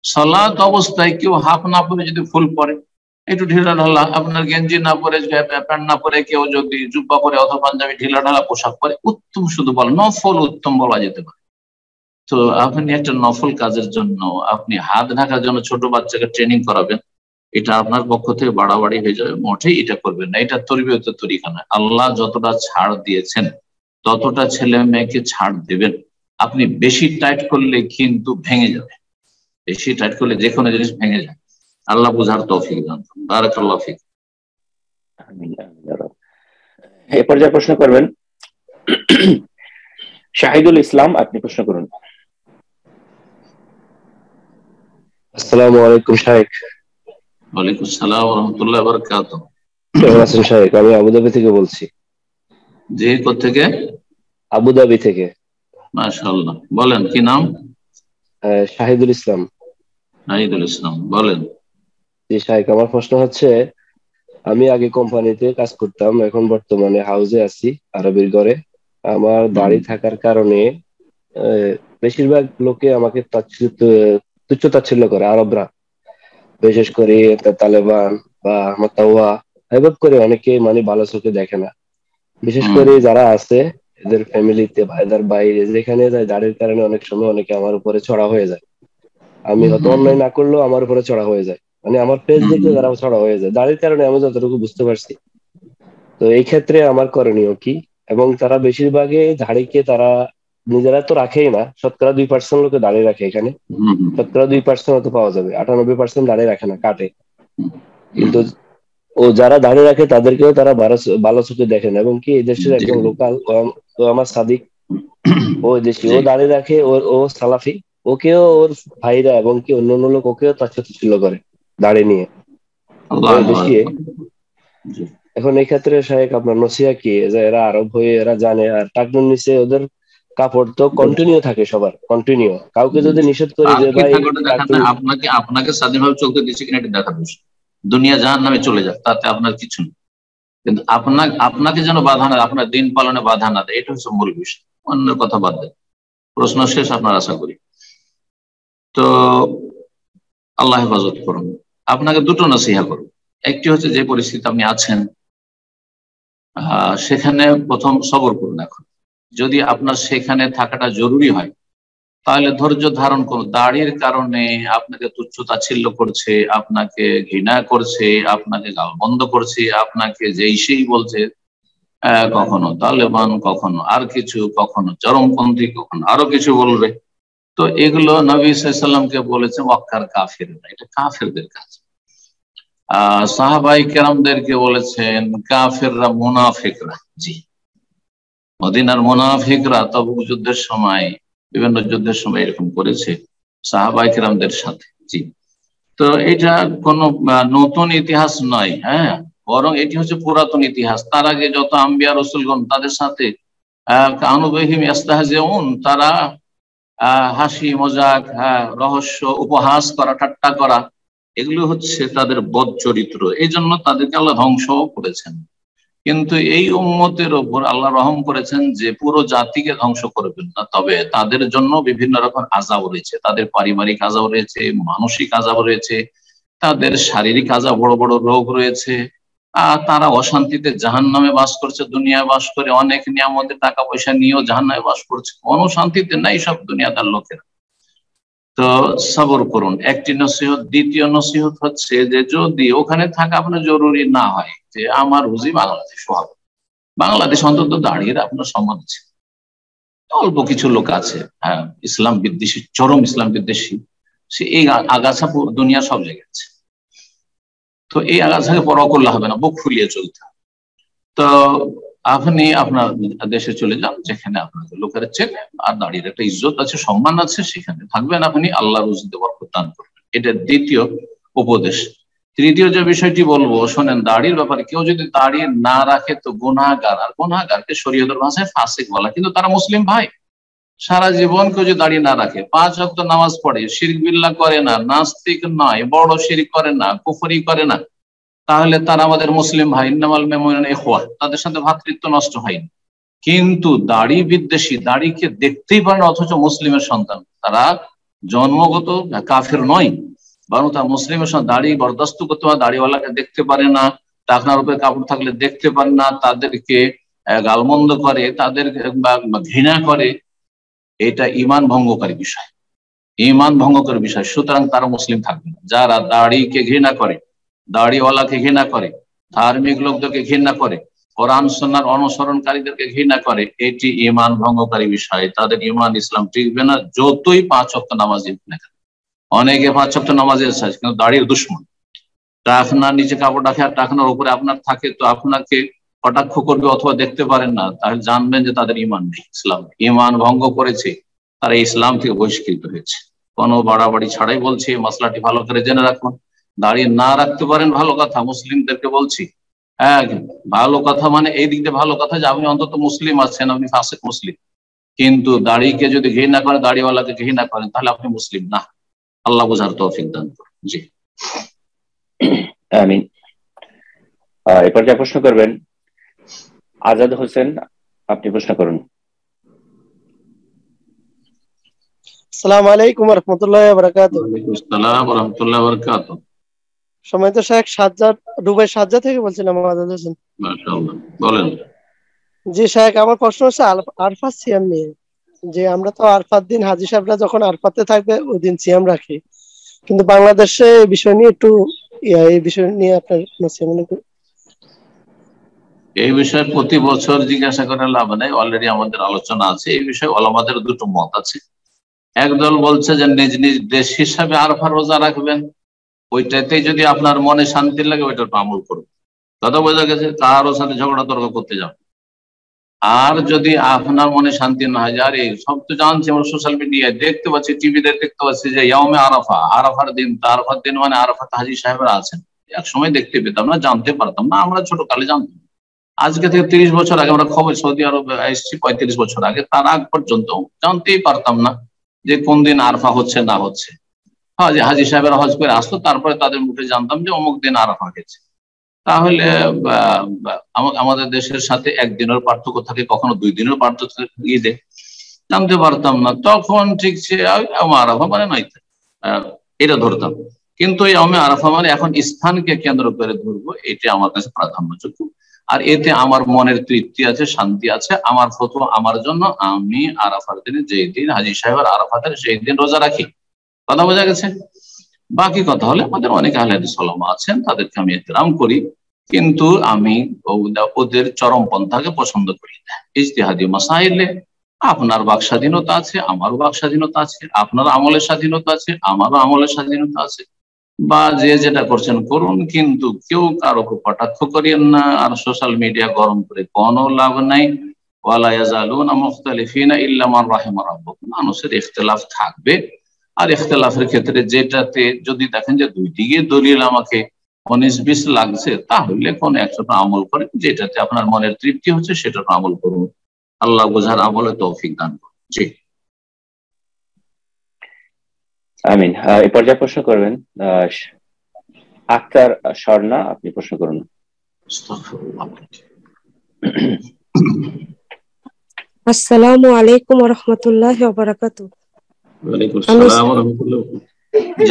সালাত অবস্থায় কেউ হাফ না পরে যদি ফুল পরে, একটু ঢিলা ঢালা, আপনার গেঞ্জি না পরে প্যান্ট না পরে কেউ যদি জুব্বা পরে অথবা পাঞ্জাবি ঢিলা ঢালা পোশাক পরে, উত্তম, শুধু বল নফল উত্তম বলা যেতে পারে। তো আপনি একটা নফল কাজের জন্য আপনি হাত ঢাকার জন্য ছোট বাচ্চাকে ট্রেনিং করাবেন, এটা আপনার পক্ষ থেকে বাড়াবাড়ি হয়ে যাবে। মোটেই এটা করবেন না, এটা তরবিয়তের তরিকা নয়। আল্লাহ যতটা ছাড় দিয়েছেন ততটা ছেলে মেয়েকে ছাড় দেবেন। আপনি বেশি টাইট করলে কিন্তু ভেঙে যাবে, বেশি টাইট করলে যে কোনো জিনিস ভেঙে যায়। আল্লাহ বুঝার তৌফিক দান করুন। বারাকাল্লাহু ফিক। এ পর্যায়ে প্রশ্ন করবেন শাহিদুল ইসলাম, আপনি প্রশ্ন করুন। আসসালামু আলাইকুম শাইখ। ওয়ালাইকুম আসসালাম ওয়া রাহমাতুল্লাহি ওয়া বারাকাতুহু। কেমন আছেন শাইখ? আমি আবুধাবি থেকে বলছি। জি, কোত্থেকে? আবুধাবি থেকে। মাশাআল্লাহ, বলেন কি নাম? শাহিদুল ইসলাম। শাহিদুল ইসলাম, বলেন। জি শাইখ, আমার প্রশ্ন হচ্ছে, আমি আগে কোম্পানিতে কাজ করতাম, এখন বর্তমানে হাউসে আছি আরবির ঘরে। আমার দাড়ি থাকার কারণে বেশিরভাগ লোকে আমাকে তুচ্ছ তাচ্ছিল্য করে, আরবরা, বিশেষ করে তালেবান বা মাতাওয়া, এভাবে করে অনেকে মানে ভালো চোখে দেখে না। বিশেষ করে যারা আছে এদের ফ্যামিলিতে বা এদের বাইরে যেখানে যায়, দাড়ির কারণে অনেক সময় অনেকে আমার উপরে চড়া হয়ে যায়। আমি হয়তো অন্যায় না করলেও আমার উপরে চড়া হয়ে যায়, মানে আমার পেজ দেখলে তারা ছড়া হয়ে যায় দাড়ির কারণে, আমি যতটুকু বুঝতে পারছি। তো এই ক্ষেত্রে আমার করণীয় কি? এবং তারা বেশিরভাগই দাড়িকে তারা নিজেরা তো রাখেই না, শতকরা 2% লোকে দাড়ি রাখে এখানে, শতকরা 2% হয়তো পাওয়া যাবে, 98% দাড়ি রাখে না, কাটে। কিন্তু ও যারা দাড়ি রাখে তাদেরকেও তারা ভালো চোখে দেখেন। এবং কি এই দেশের একজন লোকাল, ও আমার সাদিক, ও দেশি, ও দাড়ি রাখে, ও সালাফি, ওকেও ওর ভাইরা এবং কি অন্যান্য লোক ওকেও তাচ্ছিল্য করে দাড়ি নিয়ে, ও দেশি। এখন এই ক্ষেত্রে শাহেখ আপনার নসিহা কি, যে এরা আরব হয়ে এরা জানে, আর টাকনুর নিচে ওদের কাপড় তো কন্টিনিউ থাকে, সবার কন্টিনিউ। কাউকে যদি নিষেধ করি যে ভাই আপনাকে আপনাকে স্বাধীনভাবে চলতে দিচ্ছে কিনা এটা দেখার বিষয়। দুনিয়া জাহান্নামে চলে যাক তাতে আপনার কিছু নেই, কিন্তু আপনাকে যেন বাধা না, আপনার দিন পালনে বাধা না দেয়, এটা হচ্ছে মূল বিষয়। অন্যের কথা বাদ দেয়। প্রশ্ন শেষ আপনার, আশা করি। তো আল্লাহ হেফাজত করুন। আপনাকে দুটো নসিহা করুন। একটি হচ্ছে যে পরিস্থিতি আপনি আছেন সেখানে প্রথম সবর করুন। এখন যদি আপনার সেখানে থাকাটা জরুরি হয় তাহলে ধৈর্য ধারণ করুন। দাড়ির কারণে আপনাকে তুচ্ছ তাচ্ছিল্য করছে, আপনাকে ঘৃণা করছে, আপনাকে গালমন্দ করছে, আপনাকে যেই সেই বলছে, কখনো তালেবান, কখনো আর কিছু, কখনো চরমপন্থী, কখনো আরো কিছু বলবে। তো এগুলো নবী সাল্লামকে বলেছে মক্কার কাফেররা, এটা কাফেরদের কাজ। সাহাবাই কেরামদেরকে বলেছেন কাফেররা, মুনাফিকরা। জি, মদিনার মুনাফিকরা তাবুক যুদ্ধের সময়, বিভিন্ন যুদ্ধের সময় এরকম করেছে সাহাবাই কেরামদের সাথে। জি, তো এটা কোনো নতুন ইতিহাস নয়, হ্যাঁ, বরং এটি হচ্ছে পুরাতন ইতিহাস। তার আগে যত আম্বিয়া রসুলগণ তাদের সাথে কানুবহিম ইস্তাহজিউন, তারা হাসি মজাক, রহস্য উপহাস করা, ঠাট্টা করা, এগুলো হচ্ছে তাদের বদ চরিত্র। এই জন্য তাদেরকে আল্লাহ ধ্বংস করেছেন। কিন্তু এই উম্মতের ওপর আল্লাহ রহম করেছেন যে পুরো জাতিকে ধ্বংস করবেন না, তবে তাদের জন্য বিভিন্ন রকম আযাব রয়েছে। তাদের পারিবারিক আযাব রয়েছে, মানসিক আযাব রয়েছে, তাদের শারীরিক আযাব, বড় বড় রোগ রয়েছে। তারা অশান্তিতে জাহান্নামে বাস করছে, দুনিয়ায় বাস করে অনেক নিয়ামতের টাকা পয়সা নিয়েও জাহান্নামে বাস করছে, কোনো শান্তিতে নাই সব দুনিয়াদার লোকেরা। তো সবর করুন, একটি নসিহত। দ্বিতীয় নসিহত হচ্ছে যে যদি ওখানে থাকা আপনার জরুরি না হয়, যে আমার রুজি বাংলাদেশ হবে, বাংলাদেশ অন্তত দাঁড়িয়ে আপনার সম্মান আছে, অল্প কিছু লোক আছে হ্যাঁ ইসলাম বিদ্বেষী, চরম ইসলাম বিদ্বেষী, সে এই আগাছা দুনিয়া সব জায়গায় আছে। তো এই আগাছাকে পরোয়া করলে হবে না, বুক ফুলিয়ে চলতে হবে। তো আপনি আপনার দেশে চলে যান, যেখানে আপনাকে লোকেরা চেনে আর দাঁড়িয়ে একটা ইজ্জত আছে, সম্মান আছে, সেখানে থাকবেন আপনি, আল্লাহ রুজিতে বরকত দান করবেন। এটা দ্বিতীয় উপদেশ। তৃতীয় যে বিষয়টি বলবো, শোনেন, দাড়ির ব্যাপারে কেউ যদি দাড়ি না রাখে তো গুনাহগার, আর গুনাহগারকে শরীয়তের ভাষায় ফাসিক বলা, কিন্তু তারা মুসলিম ভাই। সারা জীবন কেউ যদি দাড়ি না রাখে, 5 ওয়াক্ত নামাজ পড়ে, শিরক বিল্লাহ করে না, নাস্তিক নয়, বড় শিরক করে না, কুফরি করে না, তাহলে তারা আমাদের মুসলিম ভাই, ইন্নামাল মুমিনুনা ইখওয়া, তাদের সাথে ভ্রাতৃত্ব নষ্ট হয়নি। কিন্তু দাড়ি বিদ্বেষী, দাড়িকে দেখতেই পারে না অথচ মুসলিমের সন্তান, তারা জন্মগত কাফের নয়, বরং তারা মুসলিমের সন্তান। দাড়ি বরদাস্ত করতে পারে, দাড়িওয়ালাকে দেখতে পারে না, টাকনার উপরে কাপড় থাকলে দেখতে পারে না, তাদেরকে গালমন্দ করে, তাদের ঘৃণা করে, এটা ঈমান ভঙ্গকারী বিষয়, ঈমান ভঙ্গকারী বিষয়। সুতরাং তারা মুসলিম থাকবে না। যারা দাড়িকে ঘৃণা করে, দাড়িওয়ালাকে ঘৃণা করে, ধার্মিক লোকদেরকে ঘৃণা করে, কোরআন সুন্নাহর অনুসরণকারীদেরকে ঘৃণা করে, এটি ঈমান ভঙ্গকারী বিষয়। তাদের ঈমান ইসলাম টিকবে না, যতই 5 ওয়াক্ত নামাজি হোক না কেন। অনেকে 5 ওয়াক্ত নামাজি আছে কিন্তু দাড়ির দুশমন, টাকনার নিচে কাপড় রাখে আর টাকনার উপরে আপনার থাকে, তো আপনাকে কটাক্ষ করবে অথবা দেখতে পারেন না, তাহলে জানবেন যে তাদের ঈমান নেই, ইসলাম ঈমান ভঙ্গ করেছে, তারা ইসলাম থেকে বহিষ্কৃত হয়েছে। কোনো বাড়াবাড়ি ছাড়াই বলছি, মশলাটি ভালো করে জেনে রাখুন। দাঁড়িয়ে না রাখতে পারেন, ভালো কথা, মুসলিমদেরকে বলছি, হ্যাঁ ভালো কথা, মানে এই দিক দিয়ে ভালো কথা যে আপনি অন্তত মুসলিম আছেন, আপনি ফাসিক মুসলিম। কিন্তু দাড়িকে যদি ঘৃণা করেন, দাড়িওয়ালাকে ঘৃণা করেন, তাহলে আপনি মুসলিম না। আল্লাহ বুঝার তৌফিক দান করুন। জি আমিন। এরপর যা প্রশ্ন করবেন আজাদ হোসেন, আপনি প্রশ্ন করুন। আসসালামু আলাইকুম ওয়া রাহমাতুল্লাহি ওয়া বারাকাতুহু। ওয়া আলাইকুম আসসালাম ওয়া রাহমাতুল্লাহি ওয়া বারাকাতুহু। সম্মানিত শেখ সাজ্জাদ, দুবাই সাজ্জাদ থেকে বলছিলাম, আজাদ হোসেন। মাশাআল্লাহ, বলেন। জি শেখ, আমার প্রশ্ন হচ্ছে আরফাত সিয়াম নিয়ে। যে আমরা তো আরফাত দিন হাজী সাহেবরা যখন আরফাতে থাকবে ওই দিন সিয়াম রাখি, কিন্তু বাংলাদেশে এই বিষয় নিয়ে একটু এই বিষয় নিয়ে আপনার মনে করি এই বিষয়ে প্রতি বছর জিজ্ঞাসা করে লাভ নেই, অলরেডি আমাদের আলোচনা আছে এই বিষয়ে। ওলামাদের দুটো মত আছে। একদল বলছে যে নিজ নিজ দেশ হিসাবে আরফা রোজা রাখবেন, ওইটাতেই যদি আপনার মনে শান্তি লাগে ওইটা আমল করবেন, কথা বোঝা গেছে, কারোর সাথে ঝগড়া তর্ক করতে যাও। আর যদি আপনার মনে শান্তি না হয়, আর এই সব তো জানছি, আমরা সোশ্যাল মিডিয়ায় দেখতে পাচ্ছি, টিভিতে দেখতে পাচ্ছি যে ইয়াউমে আরাফা, আরাফার দিন, আরাফার দিন মানে আরাফাতে হাজী সাহেবরা আছেন। এক সময় দেখতে পেতাম না, জানতে পারতাম না, আমরা ছোট কালে জানতাম। আজকে থেকে 30 বছর আগে আমরা খবর, সৌদি আরব এসেছি 35 বছর আগে, তার আগ পর্যন্ত জানতেই পারতাম না যে কোন দিন আরাফা হচ্ছে না হচ্ছে। হাজী সাহেবেরা হজ করে আসতো, তারপরে তাদের মুখে জানতাম যে অমুক দিন আরাফা গেছে। তাহলে আমাদের দেশের সাথে একদিনের পার্থক্য থাকে, কখনো 2 দিনের পার্থক্য ঈদে, জানতে পারতাম না তখন। ঠিক সে আরাফা মানে নয়, এটা ধরতাম। কিন্তু এই আরাফা মানে এখন স্থানকে কেন্দ্র করে ধরবো, এটা আমার কাছে প্রাধান্যযোগ্য। আর এতে আমার মনের তৃপ্তি আছে, শান্তি আছে। আমার ফতোয়া আমার জন্য, আমি আরাফার দিনে যেই দিন হাজী সাহেবের আরাফাতের সেই দিন রোজা রাখি, কথা বোঝা গেছে। বাকি কথা হলে আমাদের অনেক আহলে হাদিস ওলামা আছেন, তাদেরকে আমি এহতেরাম করি, কিন্তু আমি ওদের চরমপন্থাকে পছন্দ করি না। ইজতিহাদি মাসাইলে আপনার বাক স্বাধীনতা আছে, আমারও বাক স্বাধীনতা আছে, আপনার আমলের স্বাধীনতা আছে, আমারও আমলের স্বাধীনতা আছে, বা যে যেটা করছেন করুন, কিন্তু কেউ কারো কটাক্ষ করিয়েন না। আর সোশ্যাল মিডিয়া গরম করে কোনো লাভ নাই। ওয়ালা ইয়াজালুনা মুখতালিফিনা ইল্লা মান রাহিমা রাব্বুক, মানুষের ইখতিলাফ থাকবে। আর ইখতিলাফের ক্ষেত্রে যেটাতে যদি দেখেন যে 2 দিকে দলিল আমাকে 19-20 লাগছে, তাহলে কোন একটা আমল করেন, যেটাতে আপনার মনের তৃপ্তি হচ্ছে সেটার আমল করুন। আল্লাহ বোঝার আমলে তৌফিক দান করুন। জি, আমিন। এই পর্যায়ে প্রশ্ন করবেন আক্তার স্বর্ণা, আপনি প্রশ্ন করুন। আসসালামু আলাইকুম ওয়া রাহমাতুল্লাহি ওয়া বারাকাতুহু। ওয়ালাইকুম আসসালাম ওয়া রাহমাতুল্লাহ।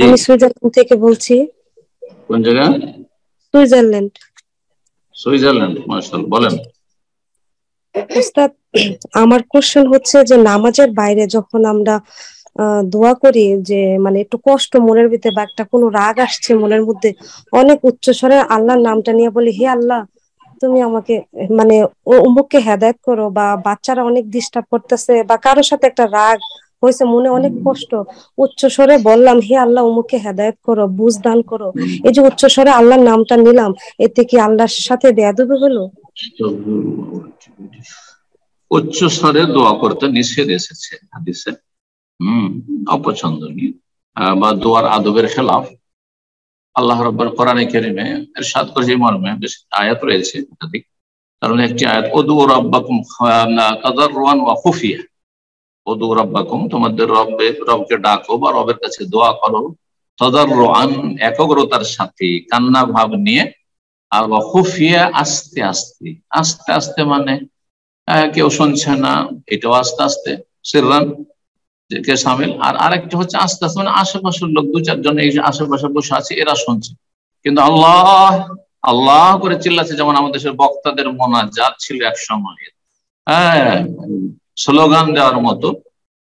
আমি সুইজারল্যান্ড থেকে বলছি। কোন জায়গা? সুইজারল্যান্ড। সুইজারল্যান্ড, মাশাআল্লাহ, বলেন। উস্তাদ, আমার কোশ্চেন হচ্ছে যে নামাজের বাইরে যখন আমরা দোয়া করি, যে মানে একটু কষ্ট মনের ভিতরে বা একটা কোনো রাগ আসছে মনের মধ্যে, অনেক উচ্চস্বরে আল্লাহর নামটা নিয়ে বলি, হে আল্লাহ তুমি আমাকে মানে অমুককে হেদায়েত করো, বা বাচ্চারা অনেক ডিস্টার্ব করতেছে, বা কারোর সাথে একটা রাগ হয়েছে, মনে অনেক কষ্ট, উচ্চস্বরে বললাম হে আল্লাহ অমুককে হেদায়েত করো, বুঝ দান করো। এই যে উচ্চস্বরে আল্লাহর নামটা নিলাম, এতে কি আল্লাহর সাথে বেয়াদবি হলো? উচ্চ স্বরে দোয়া করতে নিষেধ এসেছে হাদিসে, অপছন্দনীয় বা দোয়ার আদবের খেলাফ। আল্লাহ রাব্বুল কোরআনে কারীমে ইরশাদ করেছে, মর্মে বেশ আয়াত রয়েছে একাধিক। কারণ একটি আয়াত, উদু রাব্বাকুম তাদাররুআন ওয়া খুফিয়া, উদু রাব্বাকুম, তোমাদের রবকে ডাকো বা রবের কাছে দোয়া করো, তাদাররুআন, একাগ্রতার সাথে, কান্না ভাব নিয়ে, আর ওয়া খুফিয়া, আস্তে আস্তে। আস্তে আস্তে মানে কেউ শুনছে না, এটাও আস্তে আস্তে, সিররান কে সামিল। আর আরেকটা হচ্ছে আস্তে আস্তে মানে আশেপাশের লোক 2-4 জন এই আশেপাশে বসে আছে, এরা শুনছে, কিন্তু আল্লাহ আল্লাহ করে চিল্লাচ্ছে, যেমন আমাদের দেশের বক্তাদের মোনাজাত ছিল এক সময়, স্লোগান দেওয়ার মতো।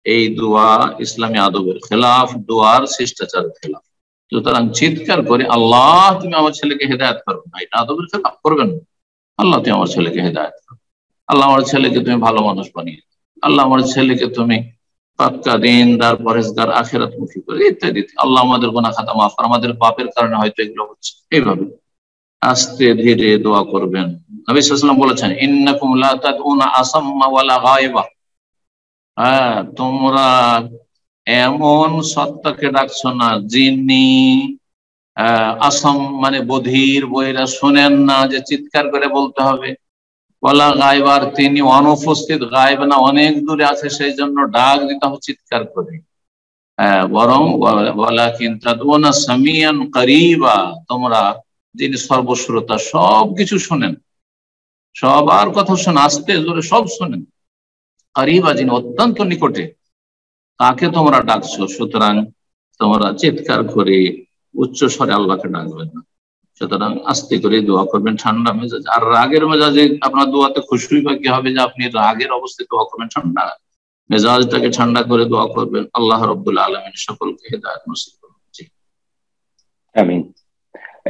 এই দোয়া ইসলামী আদবের খেলাফ, দোয়ার শিষ্টাচারের খেলাফ। সুতরাং চিৎকার করে আল্লাহ তুমি আমার ছেলেকে হেদায়েত করো না, এটা আদবের খেলাফ করবেন না। আল্লাহ তুমি আমার ছেলেকে হেদায়েত করো, আল্লাহ আমার ছেলেকে তুমি ভালো মানুষ বানিয়ে, আল্লাহ আমার ছেলেকে তুমি পাক্কা দিনদার, পরেজগার, আখিরাতমুখী করে, ইত্যাদি। আল্লাহ আমাদের গুনাহ খাতা মাফ কর, আমাদের পাপের কারণে হয়তো এগুলো হচ্ছে। এইভাবে আস্তে ধীরে দোয়া করবেন। নবী সাল্লাল্লাহু আলাইহি ওয়াসাল্লাম বলেছেন, ইন্নাকুম লা তাদউনা আসাম্মা ওয়ালা গায়বা, তোমরা এমন সত্তাকে ডাকছো না যিনি আসাম মানে বধির, বইরা শোনেন না, যে চিৎকার করে বলতে হবে। বলা গায়বার, তিনি অনুপস্থিত, গায়েব না, অনেক দূরে আছে, সেই জন্য ডাক দিতে হবে চিৎকার করে। বরং বলা কিন্তু সামিয়ান করিবা, তোমরা যিনি সর্বশ্রোতা, সবকিছু শোনেন, সবার কথা শোনেন, আস্তে জোরে সব শোনেন, করিবা যিনি অত্যন্ত নিকটে, তাকে তোমরা ডাকছো। সুতরাং তোমরা চিৎকার করে উচ্চ স্বরে আল্লাহকে ডাকবেন না, সুতরাং আস্তে করে দোয়া করবেন, ঠান্ডা মেজাজ। আর রাগের মেজাজে আপনার দোয়াতে খুশি বা কি হবে, যে আপনি রাগের অবস্থায় দোয়া করবেন, ঠান্ডা মেজাজটাকে ঠান্ডা করে দোয়া করবেন। আল্লাহ রাব্বুল আলামিন সকলকে হেদায়েত নসিব করুন। আমিন।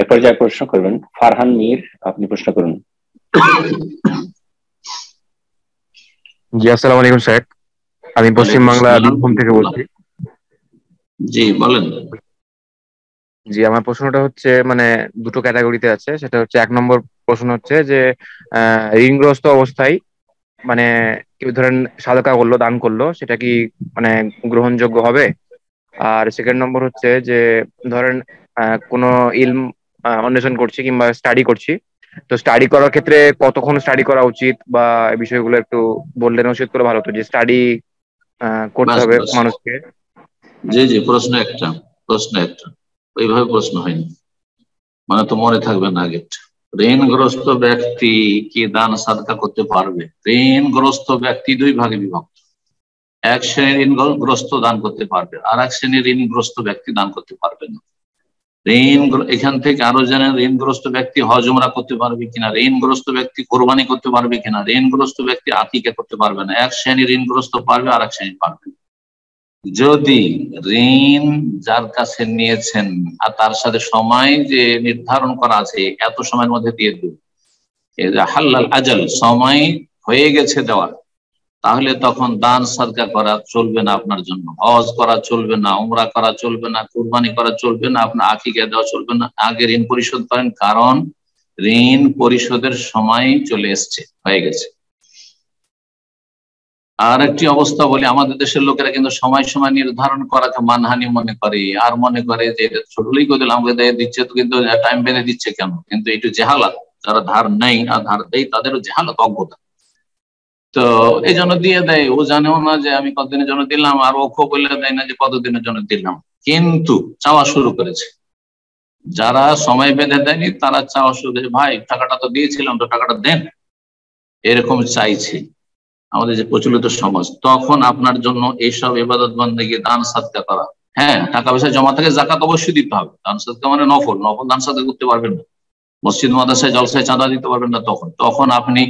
এরপর যা প্রশ্ন করবেন ফারহান মীর, আপনি প্রশ্ন করুন। জি, আসসালামু আলাইকুম স্যার। আমি পশ্চিম বাংলা বীরভূম থেকে বলছি। জি বলেন। জি, আমার প্রশ্নটা হচ্ছে মানে দুটো ক্যাটাগরিতে আছে। সেটা হচ্ছে, এক নম্বর প্রশ্ন হচ্ছে যে ঋণগ্রস্ত অবস্থায় মানে কেউ ধরেন সাদকা করলো, দান করলো, সেটা কি মানে গ্রহণযোগ্য হবে? আর সেকেন্ড নম্বর হচ্ছে যে ধরেন কোনো ইলম অন্বেষণ করছি কিংবা স্টাডি করছি, তো স্টাডি করার ক্ষেত্রে কতক্ষণ স্টাডি করা উচিত বা এই বিষয়গুলো একটু বললে নসিহত করে ভালো হতো, যে স্টাডি করতে বাস হবে বাস। মানুষকে। জি জি, প্রশ্ন একটা, ওইভাবে প্রশ্ন হয়নি, মানে তো মনে থাকবে না আগে। ঋণগ্রস্ত ব্যক্তি কি দান সাদকা করতে পারবে? ঋণগ্রস্ত ব্যক্তি দুই ভাগে বিভক্ত। এক শ্রেণীর ঋণগ্রস্ত দান করতে পারবে, আর এক শ্রেণীর ঋণগ্রস্ত ব্যক্তি দান করতে পারবে না। এখান থেকে আরো জানেন, ঋণগ্রস্ত ব্যক্তি হজ উমরা করতে পারবে কিনা, ঋণগ্রস্ত ব্যক্তি কোরবানি করতে পারবে কিনা, ঋণগ্রস্ত ব্যক্তি আকিকা করতে পারবে না। এক শ্রেণীর ঋণগ্রস্ত পারবে, আর এক শ্রেণী পারবে না। যদি ঋণ যার কাছে নিয়েছেন আর তার সাথে সময় যে নির্ধারণ করা আছে, এত সময়ের মধ্যে দিয়ে দেব, হাল্লাল আজাল, সময় হয়ে গেছে দেওয়ার, তাহলে তখন দান সাদকা করা চলবে না আপনার জন্য, হজ করা চলবে না, উমরা করা চলবে না, কুরবানি করা চলবে না, আপনার আকিকা দেওয়া চলবে না। আগে ঋণ পরিশোধ করেন, কারণ ঋণ পরিশোধের সময় চলে এসছে, হয়ে গেছে। আর একটি অবস্থা বলি, আমাদের দেশের লোকেরা কিন্তু সময় সময় নির্ধারণ করাকে মানহানি মনে করে, আর মনে করে যে এটা ছোটলেই করে দিলাম, আমাকে দিচ্ছে তো, কিন্তু টাইম বেঁধে দিচ্ছে কেন? কিন্তু একটু জেহালাত, যারা ধার নেই আর ধার দেয় তাদেরও জেহালাত, অজ্ঞতা। তো এই জন্য দিয়ে দেয়, ও জানেও না যে আমি কতদিনের জন্য দিলাম, আর ও বলে দেয় না যে কতদিনের জন্য দিলাম, কিন্তু চাওয়া শুরু করেছে। যারা সময় বেঁধে দেয়নি তারা চাওয়া শুরু করেছে, ভাই টাকাটা তো দিয়েছিলাম, তো টাকাটা দেন, এরকম চাইছে আমাদের যে প্রচলিত সমাজ। তখন আপনার জন্য এইসব ইবাদত বন্দেগী, দান সাদকা করা, হ্যাঁ টাকা পয়সা জমা থেকে জাকাত অবশ্যই দিতে হবে। দান সাদকা মানে নফল দান সাদকা করতে পারবেন না, মসজিদ মাদ্রাসায় জলসায় চাঁদা দিতে পারবেন না, তখন আপনি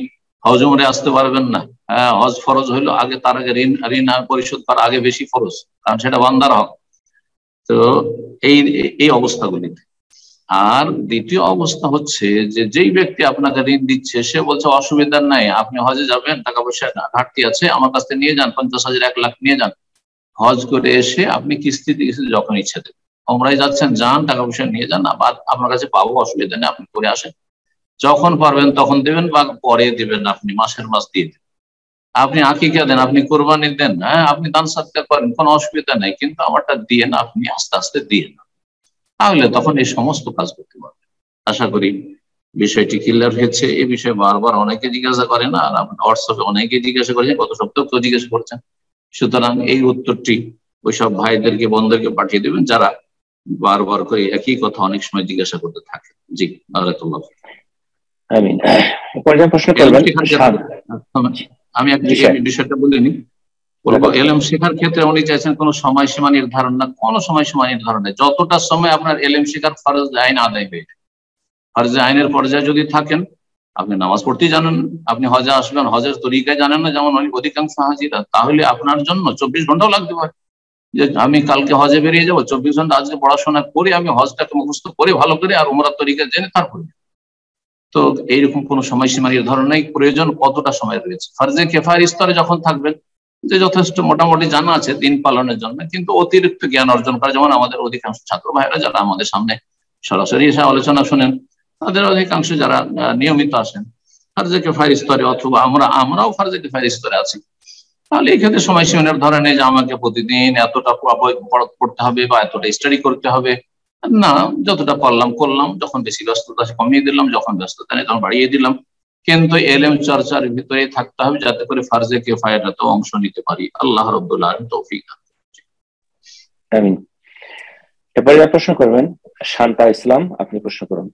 হজ উমরে আসতে পারবেন না। হ্যাঁ, হজ ফরজ হইলো আগে, তার আগে ঋণ পরিশোধ করা আগে বেশি ফরজ, কারণ সেটা বান্দার হক। তো এই অবস্থাগুলিতে। আর দ্বিতীয় অবস্থা হচ্ছে যে যেই ব্যক্তি আপনাকে ঋণ দিচ্ছে সে বলছে অসুবিধা নাই, আপনি হজে যাবেন, টাকা পয়সা ঘাটতি আছে, আমার কাছ থেকে নিয়ে যান, 50,000 1 লাখ নিয়ে যান, হজ করে এসে আপনি কিস্তিতে যখন ইচ্ছা দেবেন, ওমরায় যাচ্ছেন যান, টাকা পয়সা নিয়ে যান, আবার আপনার কাছে পাবো, অসুবিধা নেই, আপনি করে আসেন, যখন পারবেন তখন দেবেন বা পরে দেবেন, আপনি মাসের মাস দিয়ে দেবেন। আপনি আকিকা দেন, আপনি কোরবানি দেন, হ্যাঁ আপনি দান সাদকা করেন, কোনো অসুবিধা নেই, কিন্তু আমারটা দিয়ে না, আপনি আস্তে আস্তে দিয়ে না, তাহলে তখন এই সমস্ত কাজ করতে পারবেন। আশা করি বিষয়টি ক্লিয়ার হয়েছে। এই বিষয়ে বারবার অনেকে জিজ্ঞাসা করেন, আর হোয়াটসঅ্যাপে অনেকে জিজ্ঞাসা করেছেন, গত সপ্তাহে কেউ জিজ্ঞাসা করছেন। সুতরাং এই উত্তরটি ওইসব ভাইদেরকে বোনদেরকে পাঠিয়ে দেবেন যারা বারবার করে একই কথা অনেক সময় জিজ্ঞাসা করতে থাকে। জি, বারাকাল্লাহ। আমিন। পর্যায়ে প্রশ্ন করবেন। আমি একটু এই বিষয়টা বলিনি, বলবো এলএম শেখার ক্ষেত্রে উনি চাইছেন কোনো সময়সীমা নির্ধারণ না, কোনো সময়সীমা নির্ধারণ নেই, যতটা সময় আপনার এলএম শেখার ফরজ আইন আদায় হয়ে যায়। ফরজ আইনের পর্যায়ে যদি থাকেন, আপনি নামাজ পড়তেই জানেন, আপনি হজে আসবেন, হজের তরিকায় জানেন না যেমন অধিকাংশ হাজিরা, তাহলে আপনার জন্য 24 ঘন্টাও লাগতে পারে। যে আমি কালকে হজে বেরিয়ে যাবো, 24 ঘন্টা আজকে পড়াশোনা করে আমি হজটাকে মুখস্থ করে ভালো করে আর উমরার তরিকা জেনে তারপরে। তো এইরকম কোনো সময়সীমা নির্ধারণ নেই, প্রয়োজন কতটা সময় রয়েছে। ফরজে কেফায়ের স্তরে যখন থাকবেন, যে যথেষ্ট মোটামুটি জানা আছে দিন পালনের জন্য, কিন্তু অতিরিক্ত জ্ঞান অর্জন করা, যেমন আমাদের অধিকাংশ ছাত্র ভাইরা যারা আমাদের সামনে সরাসরি এসে আলোচনা শুনেন, তাদের অধিকাংশ যারা নিয়মিত আসেন ফরজে কেফায়ের স্তরে, অথবা আমরাও ফরজে কেফায়ের স্তরে আছি, তাহলে এই ক্ষেত্রে সময়সীমা নির্ধারণ নেই যে আমাকে প্রতিদিন এতটা পড়তে হবে বা এতটা স্টাডি করতে হবে, না, যতটা পারলাম করলাম, যখন বেশি ব্যস্ততা কমিয়ে দিলাম, যখন ব্যস্ততা নেই তখন বাড়িয়ে দিলাম, কিন্তু এলেম চর্চার ভিতরে থাকতে হবে যাতে করে ফরজে কিফায়াতে অংশ নিতে পারি। আল্লাহ রাব্বুল আলামিন তৌফিক দান করুন। আমিন। এবারে প্রশ্ন করবেন শান্তা ইসলাম, আপনি প্রশ্ন করুন।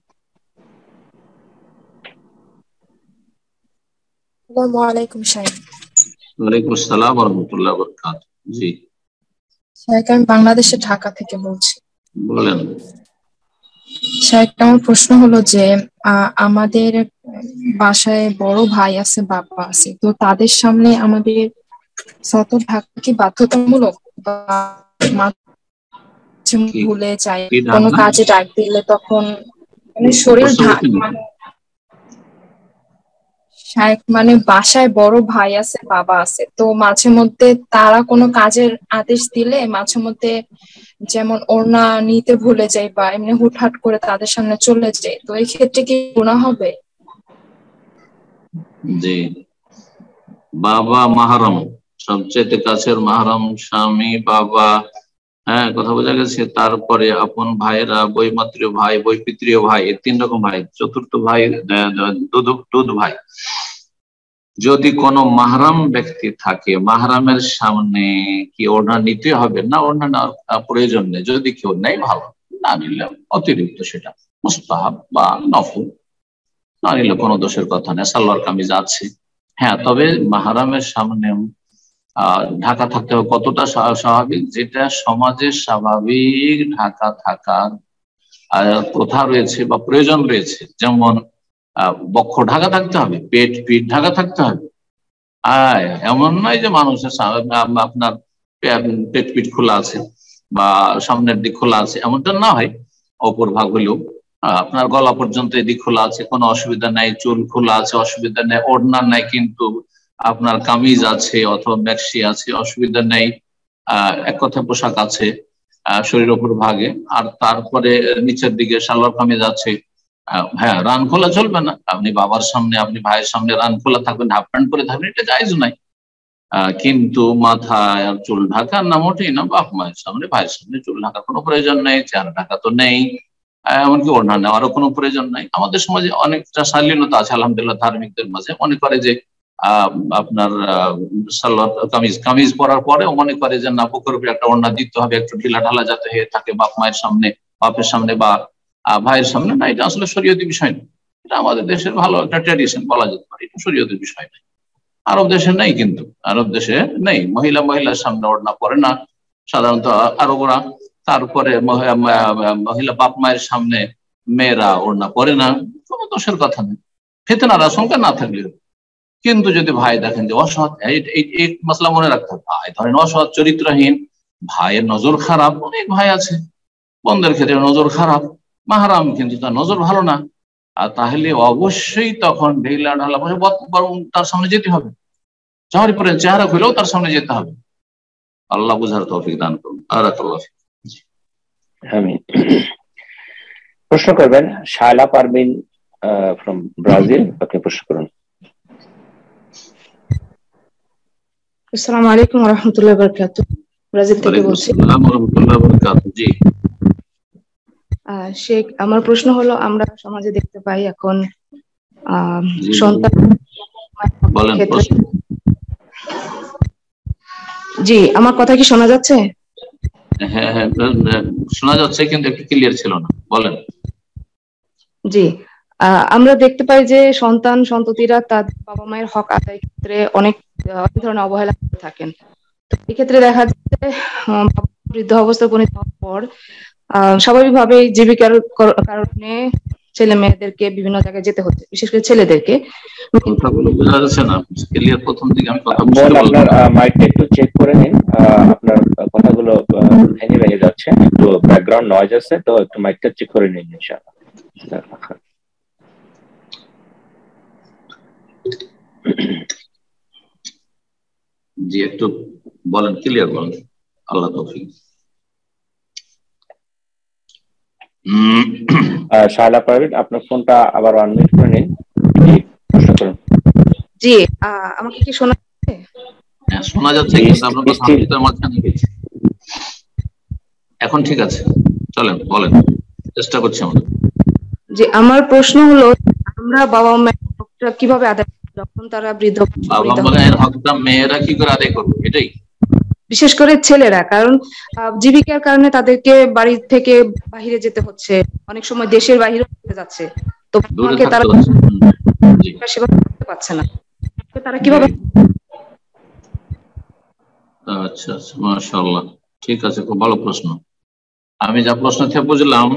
আসসালামু আলাইকুম শাইখ। ওয়ালাইকুম আসসালাম ওয়া রাহমাতুল্লাহি ওয়া বারাকাতুহু। জি শাইখ, আমি বাংলাদেশের ঢাকা থেকে বলছি। বলেন। শাইখ, আমার প্রশ্ন হলো যে আমাদের বাসায় বড় ভাই আছে, বাবা আছে, তো তাদের সামনে আমাদের সতর ঢাকা কি বাধ্যতামূলক বা ভুলে যায়, কি ঢাক কোনো না? কাজে ডাক দিলে তখন মানে শরীর মানে বাসায় বড় ভাই আছে, বাবা আছে, তো মাঝে মধ্যে তারা কোনো কাজের আদেশ দিলে মাঝে মধ্যে যেমন ওড়না নিতে ভুলে যায় বা এমনি হুটহাট করে তাদের সামনে চলে যায়, তো এই ক্ষেত্রে কি গুনাহ হবে? জি, বাবা মাহারাম, সবচেয়ে কাছের মাহারাম স্বামী, বাবা, হ্যাঁ কথা বোঝা গেছে। তারপরে আপন ভাইয়েরা, বৈমাত্রীয় ভাই, বৈপিত্রীয় ভাই, এই 3 রকম ভাই। চতুর্থ ভাই দুধ ভাই। যদি কোনো মাহরাম ব্যক্তি থাকে, মাহরামের সামনে কি ওড়না নিতে হবে? না, ওড়না নেওয়ার প্রয়োজন নেই। যদি কেউ নেই ভালো, না নিলে অতিরিক্ত সেটা মুস্তাহাব বা নফল, না নিলে কোনো দোষের কথা নেই, সালোয়ার কামিজ আছে। হ্যাঁ, তবে মাহরামের সামনে ঢাকা থাকতে হবে কতটা স্বাভাবিক, যেটা সমাজের স্বাভাবিক ঢাকা থাকার প্রথা রয়েছে বা প্রয়োজন রয়েছে। যেমন বক্ষ ঢাকা থাকতে হবে, পিঠ ঢাকা থাকতে হবে। এমন নয় যে মানুষের আপনার পেট পিঠ খোলা আছে বা সামনের দিক খোলা আছে, এমনটা না হয়। অপর ভাগ হলেও আপনার গলা পর্যন্ত এদিক খোলা আছে, কোনো অসুবিধা নাই। চুল খোলা আছে, অসুবিধা নেই। ওড়না নাই কিন্তু আপনার কামিজ আছে অথবা ম্যাক্সি আছে, অসুবিধা নেই। এক কথা পোশাক আছে শরীর ওপর ভাগে, আর তারপরে নিচের দিকে সালোয়ার কামিজ আছে। হ্যাঁ, রান খোলা চলবে না। আপনি বাবার সামনে, আপনি ভাইয়ের সামনে রান খোলা থাকবেন, হাফ প্যান্ট পরে থাকবেন, এটা জায়েজ নাই। কিন্তু মাথায় আর চুল ঢাকার না, মোটেই না। বাপ মায়ের সামনে, ভাইয়ের সামনে চুল ঢাকার কোনো প্রয়োজন নেই, চেহারা ঢাকা তো নেই। এমনকি ওড়না নেওয়ারও কোনো প্রয়োজন নাই। আমাদের সমাজে অনেকটা শালীনতা আছে আলহামদুলিল্লাহ, ধার্মিকদের মাঝে। মনে করে যে আপনার সালোয়ার কামিজ পরার পরেও মনে করে যে না, বুকের উপরে একটা ওড়না দিতে হবে, একটু ঢিলা ঢালা যাতে হয়ে থাকে বাপ মায়ের সামনে, বাপের সামনে বা ভাইয়ের সামনে। না, এটা আসলে শরীয়তি বিষয় না। এটা আমাদের দেশের ভালো একটা ট্র্যাডিশন বলা যেতে পারে, এটা শরীয়তি বিষয় না। আরব দেশে নেই, কিন্তু আরব দেশে নেই, মহিলার সামনে ওড়না পরে না সাধারণত আরবরা। তারপরে মহিলা বাপ মায়ের সামনে মেয়েরা ওড়না পরে না, কোনো দোষের কথা নেই, ফিতনার আশঙ্কা না থাকলে। কিন্তু যদি ভাই দেখেন যে অসৎ, এই মশলা মনে রাখতে হবে, ভাই ধরেন অসৎ চরিত্রহীন, ভাইয়ের নজর খারাপ, অনেক ভাই আছে, বোনদের ক্ষেত্রে নজর খারাপ, মাহারাম কিন্তু তার নজর ভালো না, আর তাহলে অবশ্যই তখন ঢিলা ঢালা বরং তার সামনে যেতে হবে। যাওয়ার পরে চেহারা খুলেও তার সামনে যেতে হবে। আল্লাহ বুঝার তৌফিক দান করুন। আমিন। প্রশ্ন করবেন শায়লা পারভিন ফ্রম ব্রাজিল। আপনি প্রশ্ন করুন। আসসালামু আলাইকুম ওয়া রাহমাতুল্লাহি ওয়া বারাকাতুহু। ব্রাজিল থেকে বলছি। জি শেখ, আমার প্রশ্ন হলো, আমরা সমাজে দেখতে পাই এখন সন্তান ক্ষেত্রে। জি, আমার কথা কি শোনা যাচ্ছে? হ্যাঁ হ্যাঁ শোনা যাচ্ছে, কিন্তু একটু ক্লিয়ার ছিল না, বলেন। জি, আমরা দেখতে পাই যে সন্ততিরা তাদের বাবা মায়ের হক আদায়ের ক্ষেত্রে অনেক ধরনের অবহেলা করে থাকেন। তো এক্ষেত্রে দেখা যাচ্ছে বৃদ্ধ অবস্থায় উপনীত হওয়ার পর স্বাভাবিকভাবে জীবিকার কারণে ছেলে মেয়েদেরকে বিভিন্ন জায়গায় যেতে হচ্ছে, বিশেষ করে ছেলেদেরকে। কথাগুলো বোঝা যাচ্ছে না ক্লিয়ার, প্রথম দিকে আমি কথা বল, আপনার মাইকটা একটু চেক করে নিন। আপনার কথাগুলো ভেঙে ভেঙে যাচ্ছে, একটু ব্যাকগ্রাউন্ড নয়েজ আছে, তো একটু মাইকটা চেক করে নিন ইনশাআল্লাহ। জি, একটু বলেন, ক্লিয়ার বলেন। আল্লাহ তৌফিক। শায়লা পারভিন, আপনার ফোনটা আবার আনমিউট করে নিন, প্রশ্ন করুন। জি, আমাকে কি শোনা যাচ্ছে? হ্যাঁ শোনা যাচ্ছে, কিন্তু আপনার কথা ভিতরে মাঝখানে গেছে। এখন ঠিক আছে, চলেন বলেন, চেষ্টা করছি আমাদের। জি, আমার প্রশ্ন হলো, আমরা বাবা মায়ের হকটা কিভাবে আদায় করব যখন তারা বৃদ্ধ? বাবা মায়ের হকটা মেয়েরা কি করে আদায় করবে, এটাই বিশেষ করে ছেলেরা, কারণ জীবিকার কারণে তাদেরকে বাড়ি থেকে বাহিরে যেতে হচ্ছে, অনেক সময় দেশের বাহিরে যেতে যাচ্ছে, তো তারা সেবা করতে পারছে না, তারা কিভাবে? আচ্ছা আচ্ছা, মাশাআল্লাহ, ঠিক আছে, খুব ভালো প্রশ্ন। আমি যা প্রশ্ন থেকে বুঝলাম,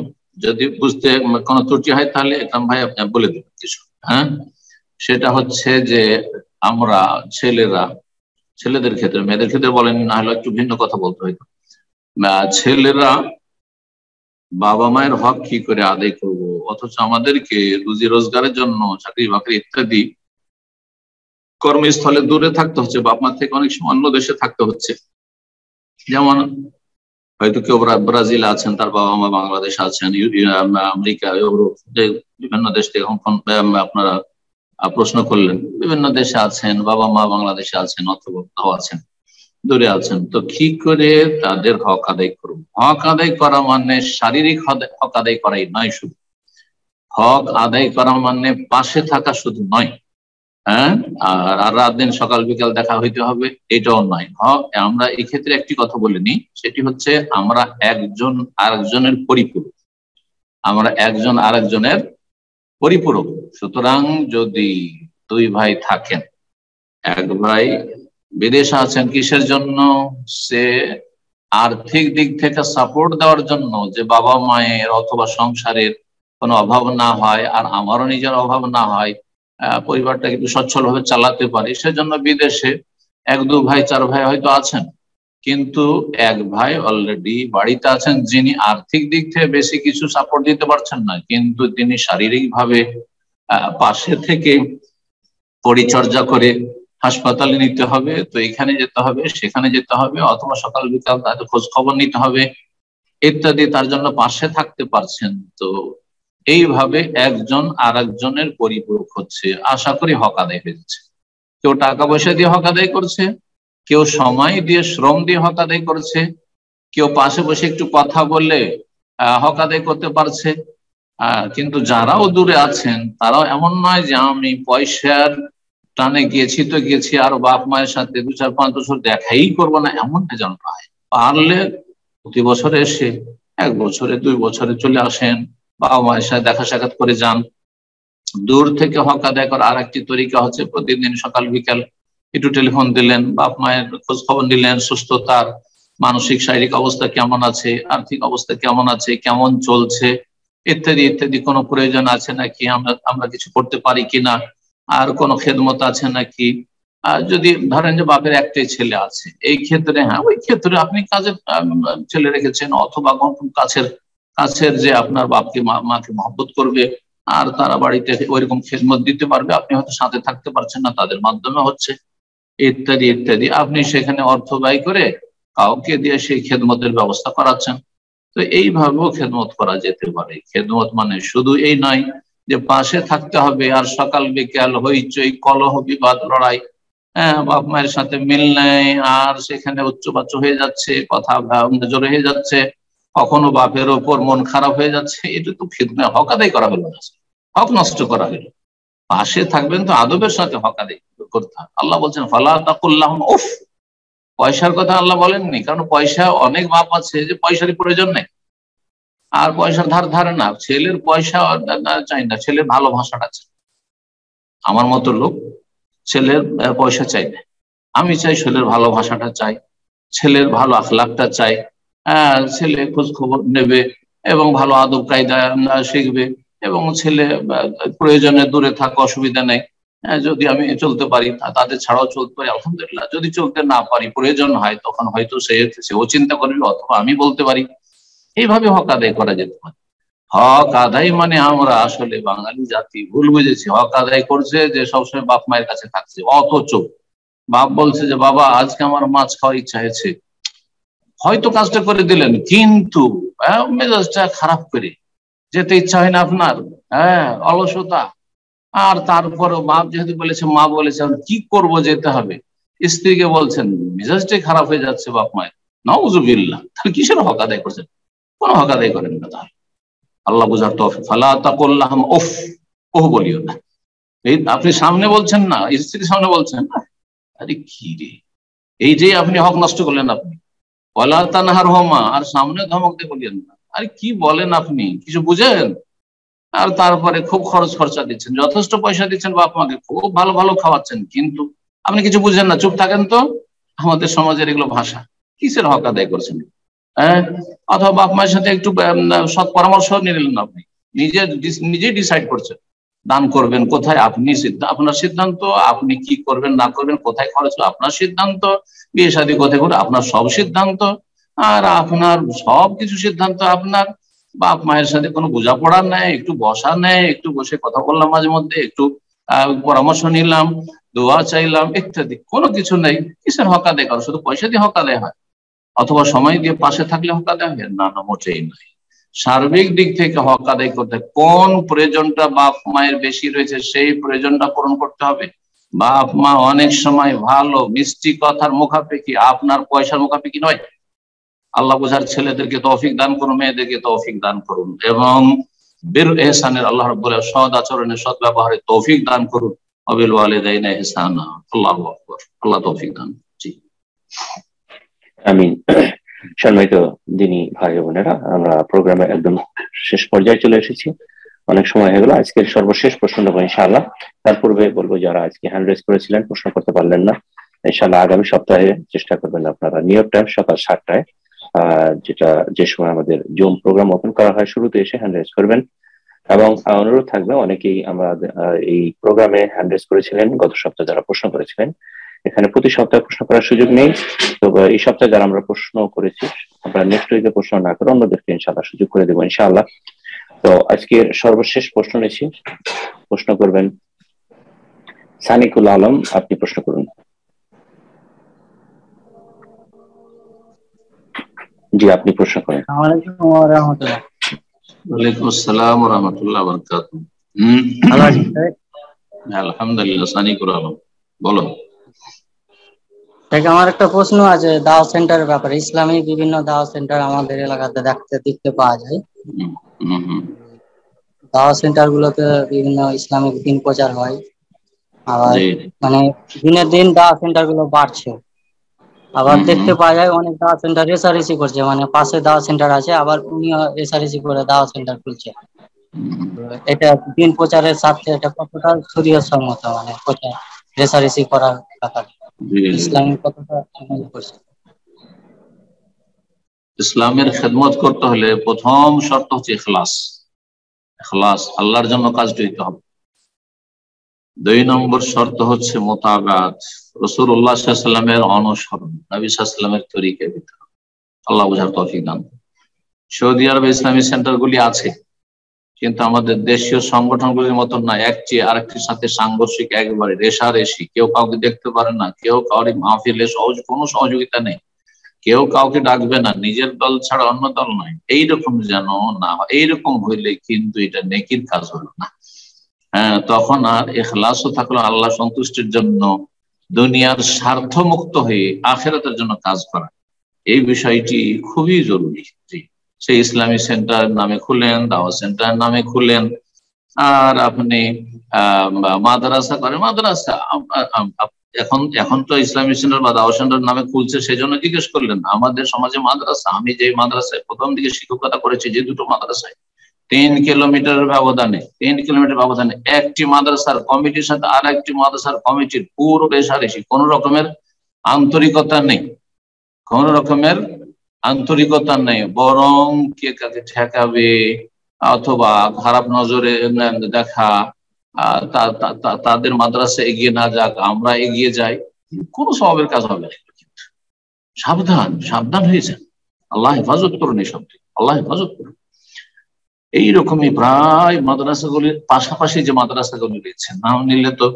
যদি বুঝতে কোনো ত্রুটি হয় তাহলে একদম ভাই আপনি বলে দেবেন কিছু। হ্যাঁ, সেটা হচ্ছে যে আমরা ছেলেদের ক্ষেত্রে, মেয়েদের ক্ষেত্রে বলেন, না হলে একটু ভিন্ন কথা বলতে হইতো। ছেলেরা বাবা মায়ের হক কি করে আদায় করব, অথচ আমাদেরকে রুজি রোজগারের জন্য চাকরি বাকরি ইত্যাদি কর্মস্থলে দূরে থাকতে হচ্ছে, বাপ মা থেকে অনেক সময় অন্য দেশে থাকতে হচ্ছে। যেমন হয়তো কেউ ব্রাজিল আছেন, তার বাবা মা বাংলাদেশ আছেন, আমেরিকা, ইউরোপ, যে বিভিন্ন দেশ থেকে আপনারা প্রশ্ন করলেন, বিভিন্ন দেশে আছেন, বাবা মা বাংলাদেশে আছেন অথবা কোথাও আছেন, দূরে আছেন। তো কি করে তাদের হক আদায় করব? হক আদায় করা মানে শারীরিক হক আদায় করাই নয়, শুধু হক আদায় করা মানে পাশে থাকা শুধু নয়, হ্যাঁ, আর রাত দিন সকাল বিকাল দেখা হইতে হবে এটাও নয়। হক, আমরা এই ক্ষেত্রে একটি কথা বলিনি, সেটি হচ্ছে আমরা একজন আরেকজনের পরিপূরক, আমরা একজন আরেকজনের পরিপূরক। সুতরাং যদি দুই ভাই থাকেন, এক ভাই বিদেশে আছেন কিসের জন্য? সে আর্থিক দিক থেকে সাপোর্ট দেওয়ার জন্য, যে বাবা মায়ের অথবা সংসারের কোনো অভাব না হয় আর আমারও নিজের অভাব না হয়, পরিবারটাকে একটু সচ্ছল ভাবে চালাতে পারি, সেজন্য বিদেশে এক দু ভাই চার ভাই হয়তো আছেন। কিন্তু এক ভাই অলরেডি বাড়িতে আছেন, যিনি আর্থিক দিক থেকে বেশি কিছু সাপোর্ট দিতে পারছেন না, কিন্তু তিনি শারীরিক ভাবে পাশে থেকে পরিচর্যা করে হাসপাতালে নিতে হবে, তো এখানে যেতে হবে, সেখানে যেতে হবে, অথবা সকাল বিকাল তাদের খোঁজ খবর নিতে হবে ইত্যাদি, তার জন্য পাশে থাকতে পারছেন। তো এইভাবে একজন আর একজনের পরিপূরক হচ্ছে, আশা করি হক আদায় হয়ে যাচ্ছে। কেউ টাকা পয়সা দিয়ে হক আদায় করছে, কেউ সময় দিয়ে শ্রম দিয়ে হক আদায় করছে, কেউ পাশে বসে একটু কথা বলে হক আদায় করতে পারছে। কিন্তু যারাও দূরে আছেন তারাও এমন নয় যে আমি পয়সার টানে গিয়েছি তো গেছি, আর বাপ মায়ের সাথে 2-4-5 বছর দেখাই করবো না, এমন যেন নয়। পারলে প্রতি বছরে এসে 1 বছরে 2 বছরে চলে আসেন, বাবা মায়ের সাথে দেখা সাক্ষাৎ করে যান। দূর থেকে হক আদায় করার আর একটি তরিকা হচ্ছে প্রতিদিন সকাল বিকাল একটু টেলিফোন দিলেন, বাপ মায়ের খোঁজ খবর নিলেন, সুস্থতার মানসিক শারীরিক অবস্থা কেমন আছে, আর্থিক অবস্থা কেমন আছে, কেমন চলছে ইত্যাদি ইত্যাদি, কোনো প্রয়োজন আছে নাকি, আমরা কিছু করতে পারি কিনা, আর কোনো খেদমত আছে নাকি। যদি ধরেন যে বাপের একটাই ছেলে আছে, এই ক্ষেত্রে হ্যাঁ, ওই ক্ষেত্রে আপনি কাজের ছেলে রেখেছেন, অথবা কাছের যে আপনার বাপকে মাকে মহব্বত করবে আর তারা বাড়িতে ওইরকম খেদমত দিতে পারবে, আপনি হয়তো সাথে থাকতে পারছেন না, তাদের মাধ্যমে হচ্ছে ইত্যাদি ইত্যাদি, আপনি সেখানে অর্থ ব্যয় করে কাউকে দিয়ে সেই খেদমতের ব্যবস্থা করাচ্ছেন। তো এইভাবেও খেদমত করা যেতে পারে। খেদমত মানে শুধু এই নয় যে পাশে থাকতে হবে আর সকাল বিকাল হইচই কলহ বিবাদ লড়াই, বাপ মায়ের সাথে মিল নেই, আর সেখানে উচ্চবাচ্য হয়ে যাচ্ছে, কথা জোরে হয়ে যাচ্ছে, কখনো বাপের ওপর মন খারাপ হয়ে যাচ্ছে, এটা তো হক আদায় করা হলো না, হক নষ্ট করা হলো। পাশে থাকবেন তো আদবের সাথে হক আদায় করতে হবে। আল্লাহ বলছেন ফালা তাকুল্লাহুম উফ, পয়সার কথা আল্লাহ বলেননি, কারণ পয়সা অনেক বাপ আছে যে পয়সারই প্রয়োজন নেই, আর পয়সার ধারে না, ছেলের পয়সা চাই না, ছেলের ভালোবাসাটা চাই। আমার মতো লোক ছেলের পয়সা চাই না, আমি চাই ছেলের ভালোবাসাটা চাই, ছেলের ভালো আখলাকটা চাই, ছেলে খোঁজ খবর নেবে এবং ভালো আদব কায়দা শিখবে, এবং ছেলে প্রয়োজনে দূরে থাকা অসুবিধা নেই, যদি আমি চলতে পারি তাদের ছাড়াও চলতে পারি আলহামদুলিল্লাহ, যদি চলতে না পারি প্রয়োজন হয় তখন হয়তো সেও চিন্তা করবে, অথবা আমি বলতে পারি। এইভাবে হক আদায় করা যেতে পারে। হক আদায় মানে আমরা আসলে বাঙালি জাতি ভুল বুঝেছি, হক আদায় করছে যে সবসময় বাপ মায়ের কাছে থাকছে, অথচ বাপ বলছে যে বাবা আজকে আমার মাছ খাওয়ার ইচ্ছা হয়েছে, হয়তো কাজটা করে দিলেন, কিন্তু মেজাজটা খারাপ করে যেতে ইচ্ছা হয় না আপনার, অলসতা, আর তারপর বাপ যেহেতু বলেছে, মা বলেছে, কি করব, যেতে হবে, স্ত্রীকে বলছেন, মেজাজটাই খারাপ হয়ে যাচ্ছে বাপ মায়ের, নাউজুবিল্লাহ, তাহলে কিসের হক আদায় করছেন? কোনো হক আদায় করেন না। তাহলে আল্লাহ বুঝার তৌফিক, ফালা তাকুল্লাহুম উফ, ওহ বলিও না। এই আপনি সামনে বলছেন না, স্ত্রীর সামনে বলছেন না, আরে কি রে, এই যে আপনি হক নষ্ট করলেন আপনি। ওয়ালা তানহারহুমা, আর সামনে ধমক দিয়ে বলিয়েন না। আরে কি বলেন আপনি, কিছু বুঝেন? আর তারপরে খুব খরচা দিচ্ছেন, যথেষ্ট পয়সা দিচ্ছেন বাপ মাকে, খুব ভালো ভালো খাওয়াচ্ছেন, কিন্তু আপনি কিছু বুঝেন না, চুপ থাকেন তো। আমাদের সমাজের এগুলো ভাষা, কিসের হক আদায় করছেন? অথবা বাপ মায়ের সাথে একটু সৎ পরামর্শ নিলেন, আপনি নিজেই ডিসাইড করছেন দান করবেন কোথায়, আপনার সিদ্ধান্ত, আপনি কি করবেন না করবেন, কোথায় খরচ আপনার সিদ্ধান্ত, বিয়ে শাদী কোথায় করে আপনার সব সিদ্ধান্ত, আর আপনার সবকিছু সিদ্ধান্ত আপনার, বাপ মায়ের সাথে কোনো বোঝাপড়া নেই, একটু বসা নেই, একটু বসে কথা বললাম মাঝে মধ্যে, একটু পরামর্শ নিলাম, দোয়া চাইলাম ইত্যাদি, কোনো কিছু নেই। কিসের হক আদায় করা? শুধু পয়সা দিয়ে হক আদায় হয় অথবা সময় দিয়ে পাশে থাকলে হক আদায় হয়? না, মোটেই নয়। সার্বিক দিক থেকে হক আদায় করতে কোন প্রয়োজনটা বাপ মায়ের বেশি রয়েছে সেই প্রয়োজনটা পূরণ করতে হবে। বাপ মা অনেক সময় ভালো মিষ্টি কথার মুখাপেক্ষি, আপনার পয়সার মুখাপেক্ষি নয়। আল্লাহ বোঝার ছেলেদেরকে তৌফিক দান করুন, মেয়েদেরকে তৌফিক দান করুন, এবং বীর এহসানের আল্লাহ রাব্বুল সৎ আচরণের সৎ ব্যবহারে তৌফিক দান করুন। ওয়াবিল ওয়ালিদাইনি ইহসানা। আল্লাহু আকবার। আল্লাহ তৌফিক দান। জি আমিন। সম্মানিত দিনী ভাই বোনেরা, আমরা প্রোগ্রামে একদম শেষ পর্যায়ে চলে এসেছি, অনেক সময় হয়ে গেল। আজকের সর্বশেষ প্রশ্ন নেবো ইনশাআল্লাহ। তার পূর্বে বলবো, যারা আজকে হ্যান্ড রেজ করেছিলেন প্রশ্ন করতে পারলেন না, ইনশাআল্লাহ আগামী সপ্তাহে চেষ্টা করবেন আপনারা নিউ ইয়র্ক টাইম সকাল 7টায়, যে সময় আমাদের জুম প্রোগ্রাম ওপেন করা হয়, শুরুতে এসে হ্যান্ড রেজ করবেন। এবং অনুরোধ থাকবে, অনেকেই আমরা এই প্রোগ্রামে হ্যান্ড রেজ করেছিলেন গত সপ্তাহে যারা প্রশ্ন করেছিলেন, এখানে প্রতি সপ্তাহে প্রশ্ন করার সুযোগ নেই। তো এই সপ্তাহে যারা আমরা প্রশ্ন করেছি, আমরা নেক্সট উইকে প্রশ্ন না করে অন্যদেরকে ইনশাআল্লাহ সুযোগ করে দেবো ইনশাআল্লাহ। তো আজকের সর্বশেষ প্রশ্ন নিচ্ছি, প্রশ্ন করবেন সানিকুল আলম। আপনি প্রশ্ন করুন। জি, আপনি প্রশ্ন করেন। ওয়ালাইকুম আসসালাম ওয়া রাহমাতুল্লাহি ওয়া বারাকাতুহু। আলহামদুলিল্লাহ। সানিকুল আলম, বলো। আমার একটা প্রশ্ন আছে দাওয়াত সেন্টারের ব্যাপারে। ইসলামী বিভিন্ন দাওয়াত সেন্টার আমাদের এলাকাতে দেখতে পাওয়া যায়। দাওয়াত সেন্টার গুলোতে বিভিন্ন ইসলামিক দিন প্রচার হয়, আবার মানে দিনের দিন দাওয়াত সেন্টার গুলো বাড়ছে। আবার দেখতে পাওয়া যায় অনেক দাওয়াত সেন্টার রেসারেসি করছে, মানে পাশে দাওয়াত সেন্টার আছে, আবার উনিও রেসারেসি করে দাওয়াত সেন্টার খুলছে। এটা দিন প্রচারের সাথে এটা কতটা শরীয়ত সম্মত, মানে প্রচার রেসারেসি করার ব্যাপারে ইসলামী কতটা আমল করছে? ইসলামের খেদমত করতে হলে প্রথম শর্ত হচ্ছে ইখলাস। ইখলাস, আল্লাহর জন্য কাজটি হইতে হবে। 2 নম্বর শর্ত হচ্ছে মুতাবাআত, রাসূলুল্লাহ সাল্লাল্লাহু আলাইহি ওয়াসাল্লামের অনুসরণ, নবী সাল্লাল্লাহু আলাইহি ওয়াসাল্লামের তরিকা বিধান। আল্লাহ বুঝার তৌফিক দান। সৌদি আরবে ইসলামী সেন্টারগুলি আছে, কিন্তু আমাদের দেশীয় সংগঠনগুলির মতন না, একটি আরেকটির সাথে সাংঘর্ষিক, একবারে রেশারেশি, কেউ কাউকে দেখতে পারে না, কেউ কাউরি মাহফিলে কোনো সহযোগিতা নেই, কেউ কাউকে ডাকবে না, নিজের দল ছাড়া অন্য দল নয়, এইরকম যেন না হয়। এইরকম হইলে কিন্তু এটা নেকির কাজ হলো না। হ্যাঁ, তখন আর ইখলাসও থাকলো আল্লাহ সন্তুষ্টির জন্য, দুনিয়ার স্বার্থ মুক্ত হয়ে আখিরাতের জন্য কাজ করা, এই বিষয়টি খুবই জরুরি। সেই ইসলামী সেন্টার নামে খুলেন, দাওয়াত সেন্টার নামে খুলেন, আর আপনি মাদ্রাসা করেন। মাদ্রাসা এখন তো ইসলামী সেন্টার বা দাওয়াত সেন্টার নামে খুলছে, সেই জন্য জিজ্ঞেস করলেন। আমাদের সমাজে মাদ্রাসা, আমি যে মাদ্রাসায় প্রথম দিকে শিক্ষকতা করেছি, যে 2টো মাদ্রাসায় 3 কিলোমিটারের ব্যবধানে একটি মাদ্রাসার কমিটির সাথে আর একটি মাদ্রাসার কমিটির পুরো রেশারেশি, কোন রকমের আন্তরিকতা নেই, বরং কে কাকে ঠেকাবে অথবা খারাপ নজরে দেখা, তাদের মাদ্রাসা এগিয়ে না যাক, আমরা এগিয়ে যাই, কোনো স্বভাবের কাজ হবে না। সাবধান হয়ে যান, আল্লাহ হেফাজত করুন, এই সব আল্লাহ হেফাজত করুন। এইরকমই প্রায় মাদ্রাসাগুলির পাশাপাশি যে মাদ্রাসাগুলি রয়েছে, নাম নিলে তো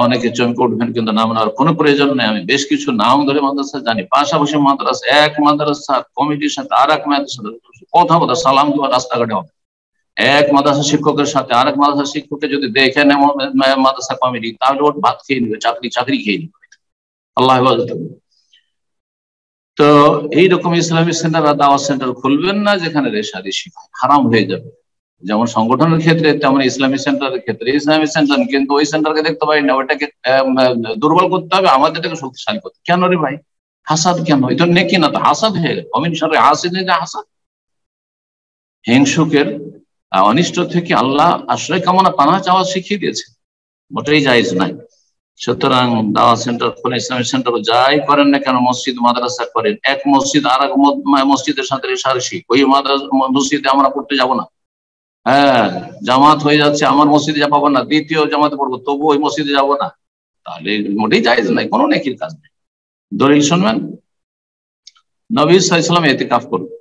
অনেকে চমকে উঠবেন, কিন্তু নাম নেওয়ার কোনো প্রয়োজন নেই। আমি বেশ কিছু নাম ধরে মাদ্রাসা জানি। পাশাপাশি মাদ্রাসা, এক মাদ্রাসার কমিটির সাথে আর এক মাদ্রাসার কথা সালাম দেওয়া রাস্তাঘাটে হবে। এক মাদ্রাসা শিক্ষকের সাথে আরেক মাদ্রাসা শিক্ষককে যদি দেখে নেয় মাদ্রাসা কমিটি, তাহলে ওর ভাত খেয়ে নিবে, চাকরি খেয়ে নিবে। আল্লাহ হেফাজত। তো এইরকম ইসলামী সেন্টার বা দাওয়াত সেন্টার খুলবেন না যেখানে রেশারেশি হারাম হয়ে যাবে। যেমন সংগঠনের ক্ষেত্রে, তেমন ইসলামী সেন্টারের ক্ষেত্রে। ইসলামী সেন্টার কিন্তু ওই সেন্টারকে দেখতে পাই না, ওইটাকে দুর্বল করতে হবে, আমাদেরটাকে শক্তিশালী করতে। কেন রে ভাই? হাসাদ কেন? এটা নেকি না তো হাসাদ হয়ে গেল। হাসাদ, হিংসুকের অনিষ্ট থেকে আল্লাহ আশ্রয় কামনা পানা চাওয়া শিখিয়ে দিয়েছে, মোটেই জায়েজ নাই। সুতরাং দাওয়াত সেন্টার খোলেন, ইসলামী সেন্টার যাই করেন না কেন, মসজিদ মাদ্রাসা করেন, এক মসজিদ আর এক মসজিদের সাথে রেশারেশি, ওই মসজিদে আমরা পড়তে যাব না। হ্যাঁ, জামাত হয়ে যাচ্ছে, আমার মসজিদে যাবো না, দ্বিতীয় জামাতে পড়বো, তবু ওই মসজিদে যাবো না, তাহলে মোটেই জায়েজ নাই, কোনো নেকির কাজ নেই। দলিল শুনবেন, নবী সাল্লাল্লাহু আলাইহি ওয়াসাল্লাম ইতিকাফ করবেন,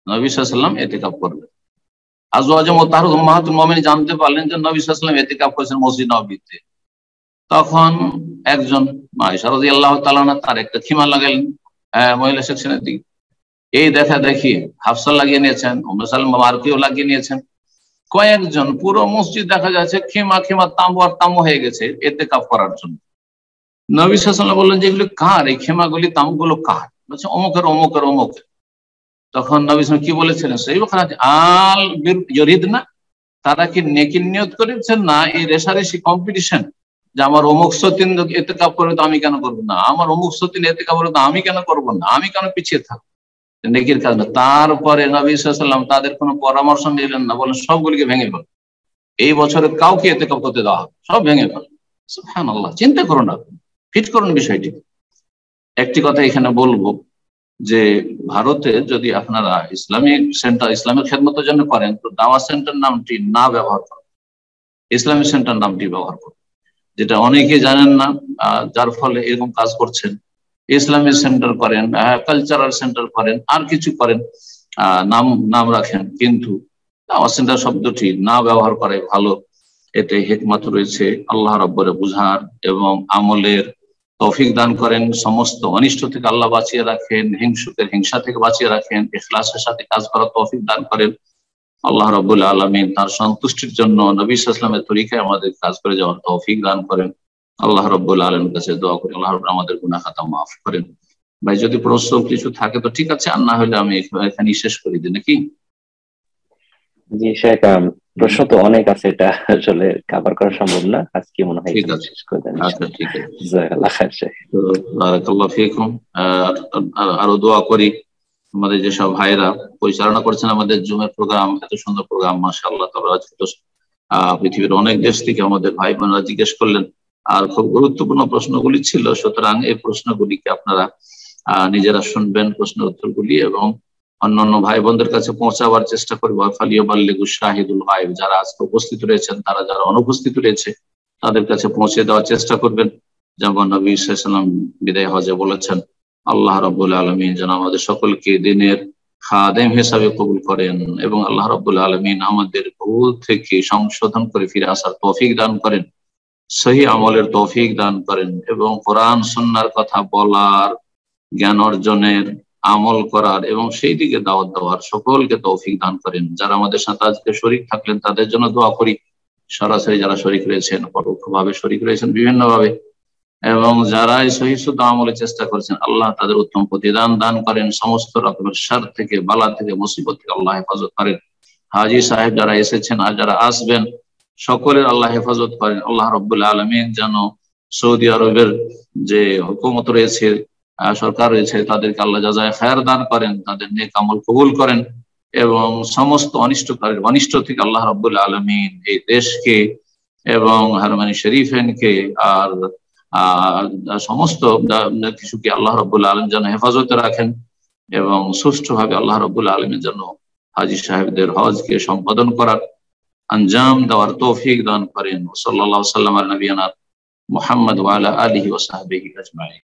নবী সাল্লাল্লাহু আলাইহি ওয়াসাল্লাম ইতিকাফ করবেন। আজওয়াজ মুতাহহারাত উম্মাহাতুল মুমিনিন জানতে পারলেন যে নবী সাল্লাল্লাহু আলাইহি ওয়াসাল্লাম ইতিকাফ করেছেন মসজিদ নববীতে, তখন একজন আয়েশা রাদিয়াল্লাহু তাআলা আনহা তার একটা খিমা লাগালেন মহিলা সেকশনের দিকে। এই দেখা দেখি হাফসা লাগিয়ে নিয়েছেন, উম্মে সালমা মারকেও লাগিয়ে নিয়েছেন, কয়েকজন, পুরো মসজিদ দেখা যাচ্ছে খিমা খিমা তাম্বু আর তাম্বু হয়ে গেছে ইতিকাফ করার জন্য। নবী সাল্লাল্লাহু আলাইহি ওয়াসাল্লাম বললেন যে এগুলো কার, এই খিমাগুলি তাম্বুগুলো কার? বলছে অমুকের অমুকের অমুকের। তখন নবী সাল্লাল্লাহু আলাইহি ওয়াসাল্লাম কি বলেছিলেন? সেই ওখানে আল ইউরিদনা, তারা কি নেকির নিয়ত করেছেন না এই রেশারেশি কম্পিটিশন, যে আমার অমুক সতীন ইতিকাফ করবে তো আমি কেন করবো না, আমার অমুক সতীন ইতিকাফ করবে তো আমি কেন করবো না, আমি কেন পিছিয়ে থাকবো, নেকির কাজ না। তারপরে নবী সাল্লাল্লাহু আলাইহি ওয়াসাল্লাম তাদের কোনো পরামর্শ নিলেন না, বলেন সবগুলিকে ভেঙে ফেল, এই বছরে কাউকে ইতিকাফ করতে দেওয়া হবে, সব ভেঙে ফেল। সুবহানাল্লাহ, চিন্তা করুন, আপনি ফিট করুন বিষয়টি। একটি কথা এখানে বলবো যে ভারতে যদি আপনারা ইসলামিক সেন্টার, ইসলামিক খেদমতের জন্য করেন, তো দাওয়া সেন্টার নামটি না ব্যবহার করেন, ইসলামিক সেন্টার নামটি ব্যবহার করুন, যেটা অনেকে জানেন না, যার ফলে এরকম কাজ করছেন। ইসলামিক সেন্টার করেন, কালচারাল সেন্টার করেন, আর কিছু করেন, নাম রাখেন, কিন্তু দাওয়া সেন্টার শব্দটি না ব্যবহার করে ভালো। এতে হিকমত রয়েছে, আল্লাহ রাব্বুল বুঝার এবং আমলের তৌফিক দান করেন, সমস্ত অনিষ্ট থেকে আল্লাহ বাঁচিয়ে রাখেন, হিংসা থেকে বাঁচিয়ে রাখেন, ইখলাসের সাথে কাজ করার তৌফিক দান করেন। আল্লাহ রাব্বুল আলামিন তার সন্তুষ্টির জন্য নবী সাল্লাল্লাহু আলাইহি ওয়াসাল্লামের তরিকায় আমাদের কাজ করে যাওয়ার তৌফিক দান করেন। আল্লাহ রাব্বুল আলামিনের কাছে দোয়া করি আল্লাহ রাব্বুল আমাদের গুনাহ খাতা মাফ করেন। ভাই যদি প্রশ্ন কিছু থাকে তো ঠিক আছে, আর না হলে আমি এখানেই শেষ করে দিই নাকি? জি শেখ, প্রশ্ন তো অনেক আছে, এটা আসলে কভার করা সম্ভব না আজকে, মনে হয় শেষ করে দেন। আচ্ছা ঠিক আছে, জাযাকাল্লাহ খাইর শেখ, বারাকাল্লাহু ফিকুম। আরো দোয়া করি আমাদের যেসব ভাইরা পরিচালনা করছেন আমাদের জুমের প্রোগ্রাম, এত সুন্দর প্রোগ্রাম, মাশাআল্লাহ। তবে আজকে তো পৃথিবীর অনেক দেশ থেকে আমাদের ভাই বোনরা জিজ্ঞেস করলেন, আর খুব গুরুত্বপূর্ণ প্রশ্নগুলি ছিল, সুতরাং এই প্রশ্নগুলিকে আপনারা নিজেরা শুনবেন প্রশ্নের উত্তরগুলি, এবং অন্যান্য ভাই বোনদের কাছে পৌঁছাবার চেষ্টা করবো। ফালিয়াবাল্লিগু শাহিদুল গায়ব, যারা আজকে উপস্থিত রয়েছেন, তারা যারা অনুপস্থিত রয়েছে তাদের কাছে পৌঁছে দেওয়ার চেষ্টা করবেন। যেমন নবী সাল্লাল্লাহু আলাইহি ওয়াসাল্লাম বিদায় হজে বলেছেন, আল্লাহ রাব্বুল আলামিন যেন আমাদের সকলকে দিনের খাদেম হিসাবে কবুল করেন, এবং আল্লাহ রাব্বুল আলামিন আমাদের ভুল থেকে সংশোধন করে ফিরে আসার তৌফিক দান করেন, সহি আমলের তৌফিক দান করেন, এবং কোরআন সুন্নাহর কথা বলার, জ্ঞান অর্জনের, আমল করার এবং সেই দিকে দাওয়াত দেওয়ার সকলকে তৌফিক দান করেন। যারা আমাদের সাথে আজকে শরীক থাকলেন তাদের জন্য দোয়া করি, সরাসরি যারা শরীক রয়েছেন, পরোক্ষভাবে শরীক রয়েছেন বিভিন্ন ভাবে, এবং যারা এই সহিহ শুদ্ধ আমলের চেষ্টা করেছেন, আল্লাহ তাদের উত্তম প্রতিদান দান করেন, সমস্ত রকমের শার থেকে, বালা থেকে, মুসিবত থেকে আল্লাহ হেফাজত করেন। হাজী সাহেব যারা এসেছেন আর যারা আসবেন সকলের আল্লাহ হেফাজত করেন। আল্লাহ রাব্বুল আলামিন যেন সৌদি আরবের যে হুকুমত রয়েছে, সরকার রয়েছে, তাদেরকে আল্লাহ জাযায়ে খায়র দান করেন, তাদের নেক আমল কবুল করেন, এবং সমস্ত অনিষ্টকারীর অনিষ্ট থেকে আল্লাহ রাব্বুল আলামিন এই দেশকে এবং হারমানি শরীফেনকে আর সমস্ত কিছুকে আল্লাহ রাব্বুল আলামিন যেন হেফাজতে রাখেন, এবং সুষ্ঠুভাবে আল্লাহ রাব্বুল আলামিন যেন হাজী সাহেবদের হজকে সম্পাদন করার, আঞ্জাম দেওয়ার তৌফিক দান করেন। সাল্লাল্লাহু আলাইহি ওয়া সাল্লাম আলা নবিয়ানা মুহাম্মদ ওয়া আলা আলিহি ওয়া সাহবিহি আজমাইন।